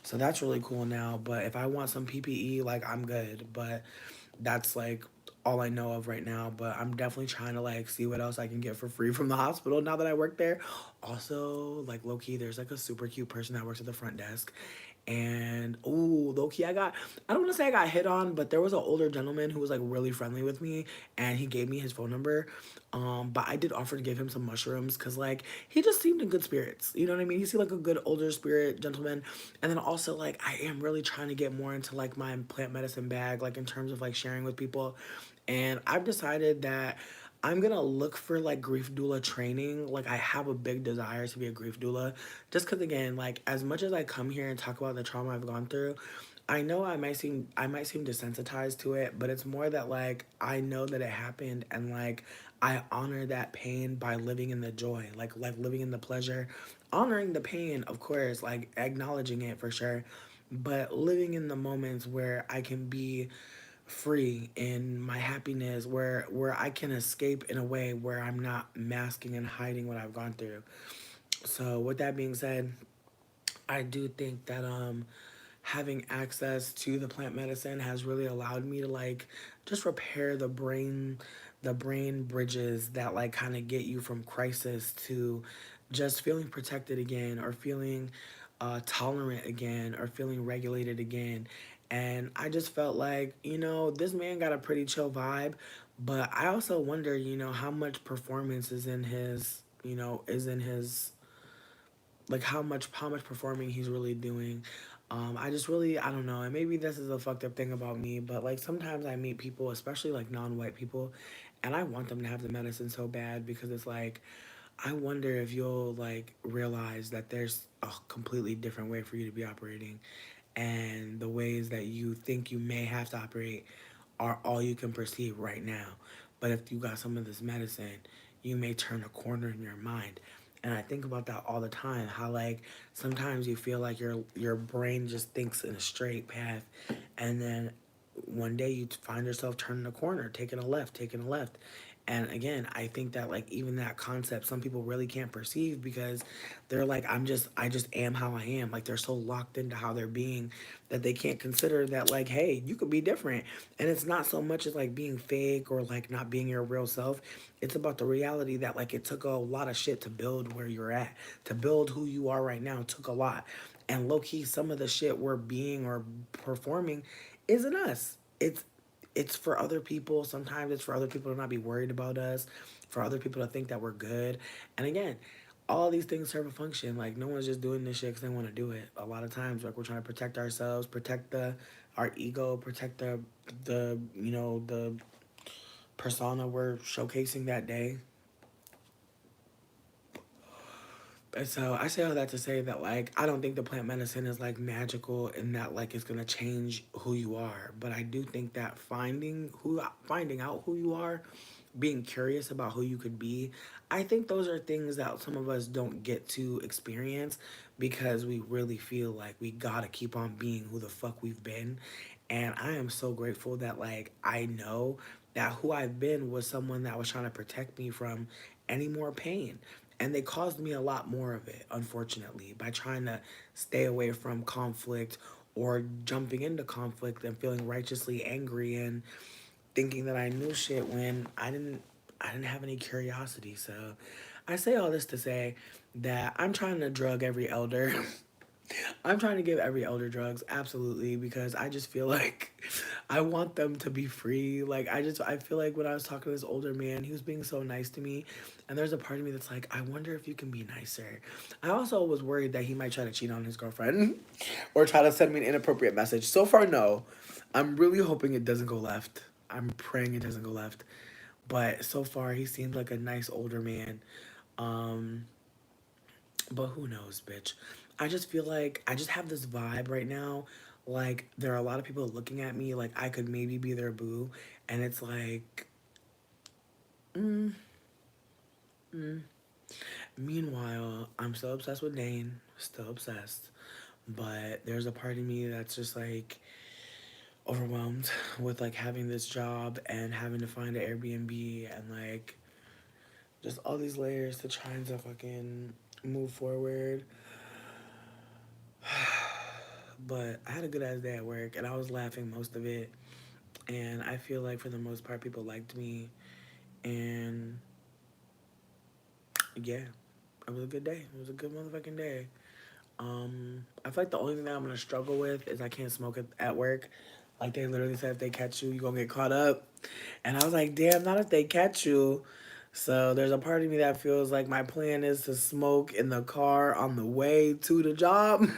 Speaker 1: so that's really cool now. But if I want some PPE, like I'm good. But that's like all I know of right now. But I'm definitely trying to like see what else I can get for free from the hospital now that I work there. Also, like low key, there's like a super cute person that works at the front desk, and ooh, low key, I don't want to say I got hit on, but there was an older gentleman who was like really friendly with me, and he gave me his phone number. But I did offer to give him some mushrooms, because like he just seemed in good spirits. You know what I mean? He seemed like a good older spirit gentleman. And then also like I am really trying to get more into like my plant medicine bag, like in terms of like sharing with people. And I've decided that I'm gonna look for like grief doula training. Like I have a big desire to be a grief doula, just because again, like as much as I come here and talk about the trauma I've gone through, I know I might seem desensitized to it, but it's more that like I know that it happened, and like I honor that pain by living in the joy, like living in the pleasure, honoring the pain, of course, like acknowledging it for sure, but living in the moments where I can be free in my happiness, where I can escape in a way where I'm not masking and hiding what I've gone through. So with that being said, I do think that having access to the plant medicine has really allowed me to like just repair the brain bridges that like kind of get you from crisis to just feeling protected again, or feeling tolerant again, or feeling regulated again. And I just felt like, this man got a pretty chill vibe, but I also wonder, how much performance is in his, is in his, like how much performing he's really doing. I just really, I don't know, and maybe this is a fucked up thing about me, but like sometimes I meet people, especially like non-white people, and I want them to have the medicine so bad, because it's like I wonder if you'll like realize that there's a completely different way for you to be operating, and the ways that you think you may have to operate are all you can perceive right now. But if you got some of this medicine, you may turn a corner in your mind. And I think about that all the time. How like sometimes you feel like your brain just thinks in a straight path, and then one day you find yourself turning a corner, taking a left, taking a left. And again, I think that like even that concept, some people really can't perceive, because they're like, I just am how I am. Like they're so locked into how they're being that they can't consider that like, hey, you could be different. And it's not so much as like being fake or like not being your real self. It's about the reality that like it took a lot of shit to build where you're at, to build who you are right now. It took a lot. And low key, some of the shit we're being or performing isn't us. It's for other people. Sometimes it's for other people to not be worried about us, for other people to think that we're good. And again, all these things serve a function. Like no one's just doing this shit because they want to do it. A lot of times, like we're trying to protect ourselves, protect the our ego, protect the persona we're showcasing that day. And so I say all that to say that like I don't think the plant medicine is like magical and that like it's gonna change who you are. But I do think that finding out who you are, being curious about who you could be, I think those are things that some of us don't get to experience, because we really feel like we gotta keep on being who the fuck we've been. And I am so grateful that like I know that who I've been was someone that was trying to protect me from any more pain. And they caused me a lot more of it, unfortunately, by trying to stay away from conflict, or jumping into conflict and feeling righteously angry and thinking that I knew shit when I didn't have any curiosity. So I say all this to say that I'm trying to drug every elder. I'm trying to give every elder drugs, absolutely, because I just feel like I want them to be free. Like I feel like when I was talking to this older man, he was being so nice to me, and there's a part of me that's like, I wonder if you can be nicer. I also was worried that he might try to cheat on his girlfriend or try to send me an inappropriate message. So far, no. I'm really hoping it doesn't go left. I'm praying it doesn't go left. But so far, he seems like a nice older man. Um, but who knows, bitch? I just feel like I just have this vibe right now. Like there are a lot of people looking at me like I could maybe be their boo, and it's like, mm, mm. Meanwhile, I'm still obsessed with Dane, still obsessed. But there's a part of me that's just like overwhelmed with like having this job and having to find an Airbnb and like just all these layers to trying to fucking move forward. But I had a good ass day at work and I was laughing most of it. And I feel like for the most part, people liked me. And yeah, it was a good day. It was a good motherfucking day. I feel like the only thing that I'm gonna struggle with is I can't smoke at work. Like they literally said, if they catch you, you gonna get caught up. And I was like, damn, not if they catch you. So there's a part of me that feels like my plan is to smoke in the car on the way to the job.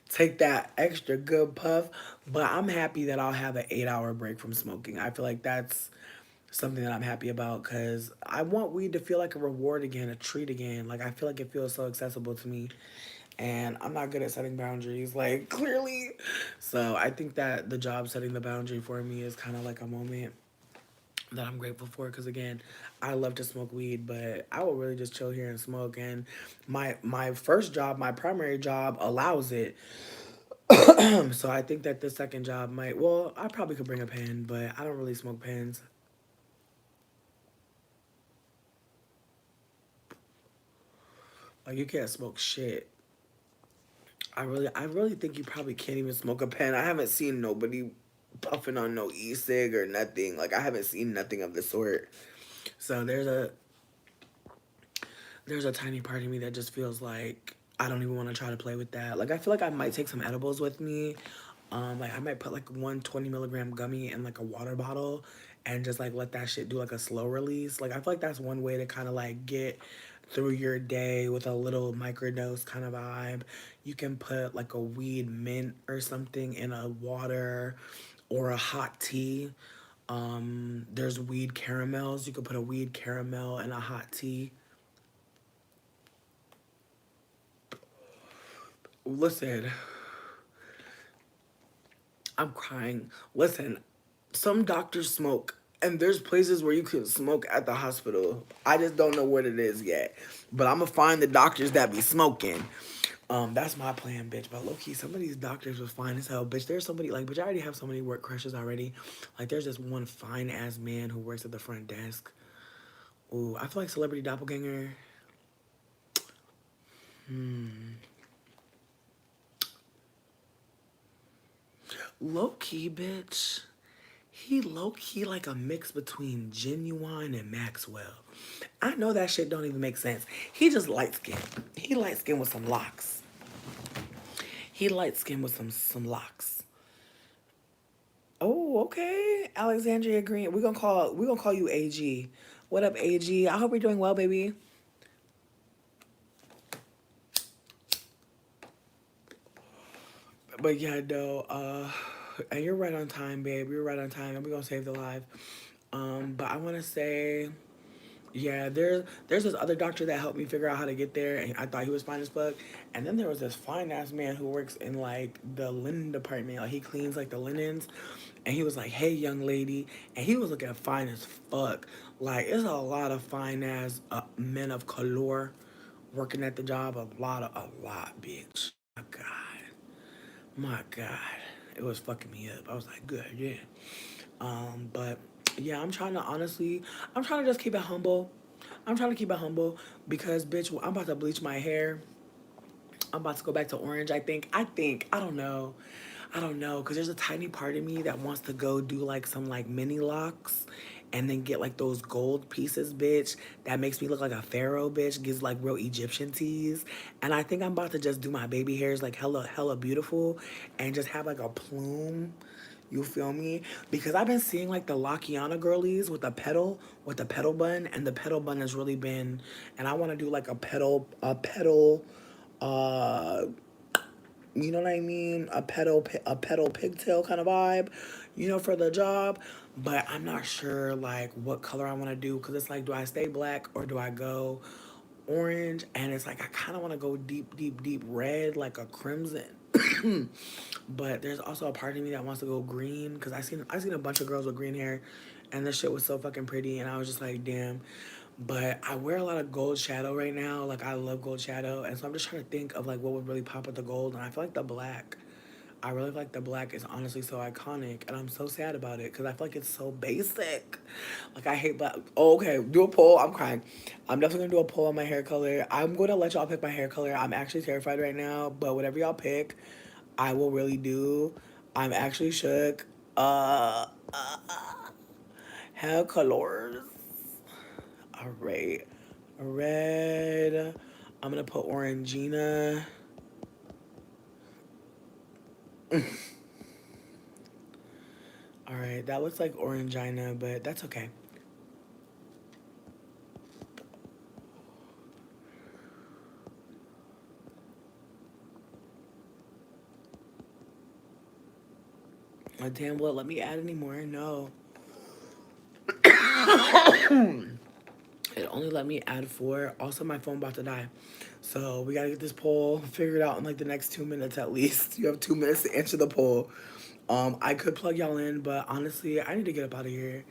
Speaker 1: Take that extra good puff. But I'm happy that I'll have an 8 hour break from smoking. I feel like that's something that I'm happy about, because I want weed to feel like a reward again, a treat again. Like I feel like it feels so accessible to me, and I'm not good at setting boundaries, like clearly. So I think that the job setting the boundary for me is kind of like a moment that I'm grateful for, because again, I love to smoke weed, but I will really just chill here and smoke. And my first job, my primary job, allows it. So I think that the second job might. Well, I probably could bring a pen, but I don't really smoke pens. Like you can't smoke shit. I really think you probably can't even smoke a pen. I haven't seen nobody puffing on no e-cig or nothing. Like I haven't seen nothing of the sort. So there's a tiny part of me that just feels like I don't even want to try to play with that. Like I feel like I might take some edibles with me. Like I might put like one 20 milligram gummy in like a water bottle and just like let that shit do like a slow release. Like I feel like that's one way to kind of like get through your day with a little microdose kind of vibe. You can put like a weed mint or something in a water or a hot tea. There's weed caramels. You could put a weed caramel in a hot tea. Listen, I'm crying. Listen, some doctors smoke, and there's places where you can smoke at the hospital. I just don't know what it is yet. But I'm gonna find the doctors that be smoking. That's my plan, bitch. But low key, some of these doctors was fine as hell, bitch. There's somebody like, bitch. I already have so many work crushes already. Like, there's this one fine ass man who works at the front desk. Ooh, I feel like celebrity doppelganger. Low key, bitch. He low key like a mix between Genuine and Maxwell. I know that shit don't even make sense. He just light skinned. He light skinned with some locks. He light skinned with some locks. Oh, okay. Alexandria Green. We gonna call you AG. What up, AG? I hope you're doing well, baby. But yeah, no, and you're right on time, babe. You're right on time, and we're gonna save the life. But I wanna say yeah, there's this other doctor that helped me figure out how to get there, and I thought he was fine as fuck. And then there was this fine ass man who works in like the linen department, like he cleans like the linens, and he was like, "Hey, young lady," and he was looking fine as fuck. Like it's a lot of fine ass men of color working at the job. A lot, bitch. My God, it was fucking me up. I was like, good, yeah. But yeah, I'm trying to just keep it humble. I'm trying to keep it humble because, bitch, I'm about to bleach my hair. I'm about to go back to orange. I don't know. I don't know, because there's a tiny part of me that wants to go do like some like mini locks and then get like those gold pieces, bitch. That makes me look like a pharaoh, bitch. Gives like real Egyptian tease. And I think I'm about to just do my baby hairs like hella beautiful and just have like a plume. You feel me? Because I've been seeing like the Lakiana girlies with the petal bun, and the petal bun has really been, and I want to do like uh, you know what I mean? A petal pigtail kind of vibe, for the job. But I'm not sure like what color I want to do because it's like, do I stay black or do I go orange? And it's like I kind of want to go deep red, like a crimson. But there's also a part of me that wants to go green because I seen a bunch of girls with green hair, and this shit was so fucking pretty, and I was just like, damn. But I wear a lot of gold shadow right now. Like I love gold shadow, and so I'm just trying to think of like what would really pop with the gold, and I feel like the black. I really feel like the black is honestly so iconic, and I'm so sad about it because I feel like it's so basic. Like I hate black. Oh, okay, do a poll. I'm crying. I'm definitely gonna do a poll on my hair color. I'm gonna let y'all pick my hair color. I'm actually terrified right now, but whatever y'all pick, I will really do. I'm actually shook. Hair colors. All right. Red. I'm gonna put Orangina. All right, that looks like Orangina, but that's okay. Damn, will it let me add any more? No. It only let me add four. Also, my phone about to die. So we gotta get this poll figured out in like the next 2 minutes at least. You have 2 minutes to answer the poll. I could plug y'all in, but honestly, I need to get up out of here.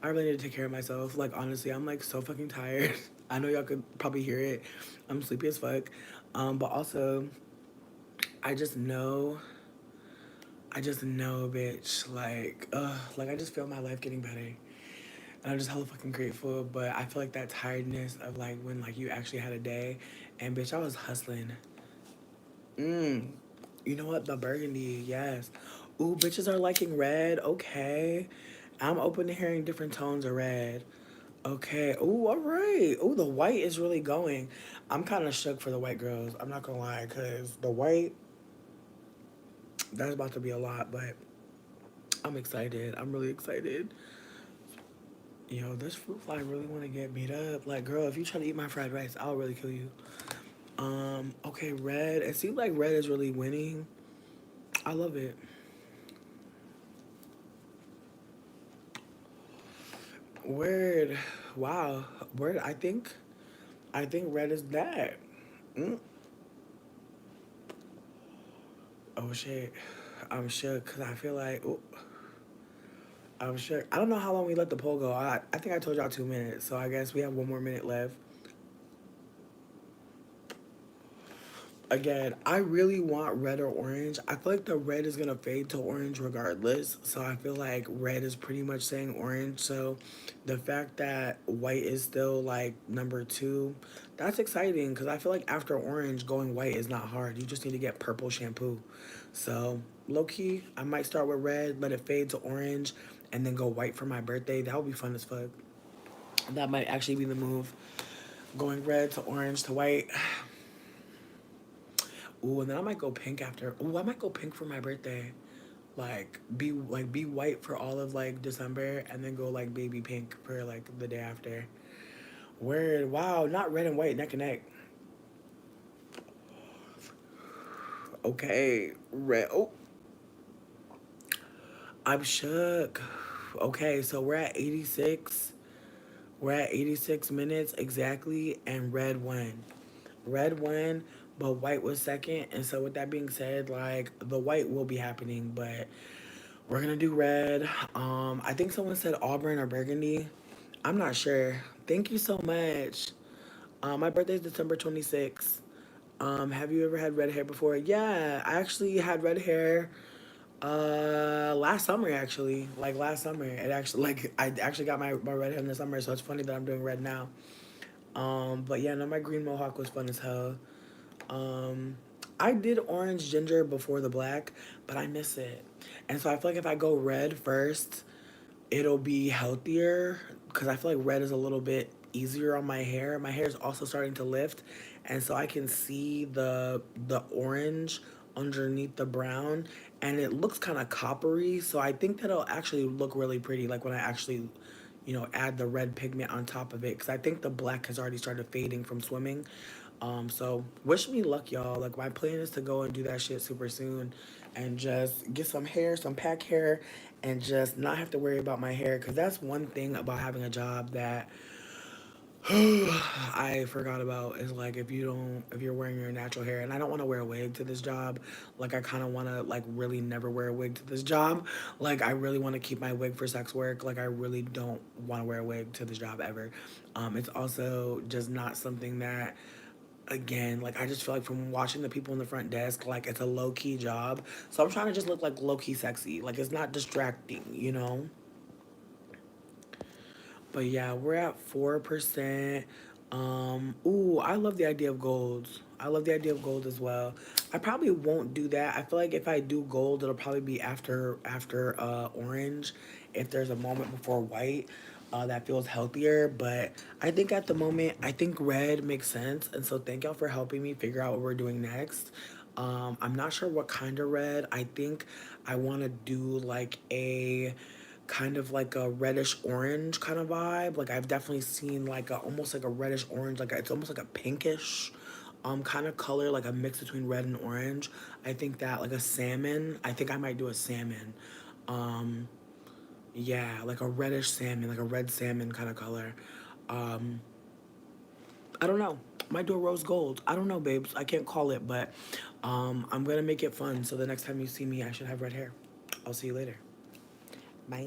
Speaker 1: I really need to take care of myself. Like honestly, I'm like so fucking tired. I know y'all could probably hear it. I'm sleepy as fuck. But also, I just know, bitch. Like I just feel my life getting better. And I'm just hella fucking grateful, but I feel like that tiredness of like when like you actually had a day, and bitch, I was hustling. You know what? The burgundy, yes. Ooh, bitches are liking red. Okay. I'm open to hearing different tones of red. Okay. Ooh, all right. Ooh, the white is really going. I'm kind of shook for the white girls. I'm not gonna lie, because the white, that's about to be a lot, but I'm excited. I'm really excited. Yo, this fruit fly really want to get beat up. Like, girl, if you try to eat my fried rice, I'll really kill you. Okay, red. It seems like red is really winning. I love it. Word. Wow. Word. I think red is that. Mm. Oh shit. I'm shook because I feel like ooh, I'm shook. I don't know how long we let the poll go. I think I told y'all 2 minutes, so I guess we have 1 more minute left. Again, I really want red or orange. I feel like the red is gonna fade to orange regardless. So I feel like red is pretty much saying orange. So the fact that white is still like number two, that's exciting because I feel like after orange, going white is not hard. You just need to get purple shampoo. So low key, I might start with red, let it fade to orange, and then go white for my birthday. That would be fun as fuck. That might actually be the move. Going red to orange to white. Ooh, and then I might go pink after. Ooh, I might go pink for my birthday. Like be white for all of like December and then go like baby pink for like the day after. Word. Wow, not red and white neck and neck. Okay. Red. Oh, I'm shook. Okay, so we're at 86. We're at 86 minutes exactly and red won. Red won, but white was second. And so with that being said, like the white will be happening, but we're gonna do red. I think someone said Auburn or Burgundy. I'm not sure. Thank you so much. My birthday is December 26th. Have you ever had red hair before? Yeah, I actually had red hair last summer actually. Like last summer. It actually like I actually got my red hair in the summer, so it's funny that I'm doing red now. But yeah, no, my green mohawk was fun as hell. Um, I did orange ginger before the black, but I miss it. And so I feel like if I go red first, it'll be healthier because I feel like red is a little bit easier on my hair. My hair is also starting to lift, and so I can see the orange underneath the brown, and it looks kind of coppery. So I think that'll actually look really pretty, like when I actually, add the red pigment on top of it. Because I think the black has already started fading from swimming. So wish me luck, y'all. Like my plan is to go and do that shit super soon, and just get some hair, some pack hair, and just not have to worry about my hair. Cause that's one thing about having a job that I forgot about is like if you're wearing your natural hair, and I don't want to wear a wig to this job. Like I kind of want to like really never wear a wig to this job. Like I really want to keep my wig for sex work. Like I really don't want to wear a wig to this job ever. It's also just not something that again, like I just feel like from watching the people in the front desk, like it's a low key job. So I'm trying to just look like low key sexy. Like it's not distracting, you know? But yeah, we're at 4%. Ooh, I love the idea of gold. I love the idea of gold as well. I probably won't do that. I feel like if I do gold, it'll probably be after orange. If there's a moment before white, that feels healthier. But I think at the moment, I think red makes sense. And so thank y'all for helping me figure out what we're doing next. I'm not sure what kind of red. I think I want to do like a kind of like a reddish orange kind of vibe. Like I've definitely seen like a almost like a reddish orange, like it's almost like a pinkish kind of color, like a mix between red and orange. I think that like a salmon. I think I might do a salmon. Um yeah, like a reddish salmon, like a red salmon kind of color. Um I don't know. Might do a rose gold. I don't know, babes. I can't call it, but I'm gonna make it fun. So the next time you see me, I should have red hair. I'll see you later. Bye.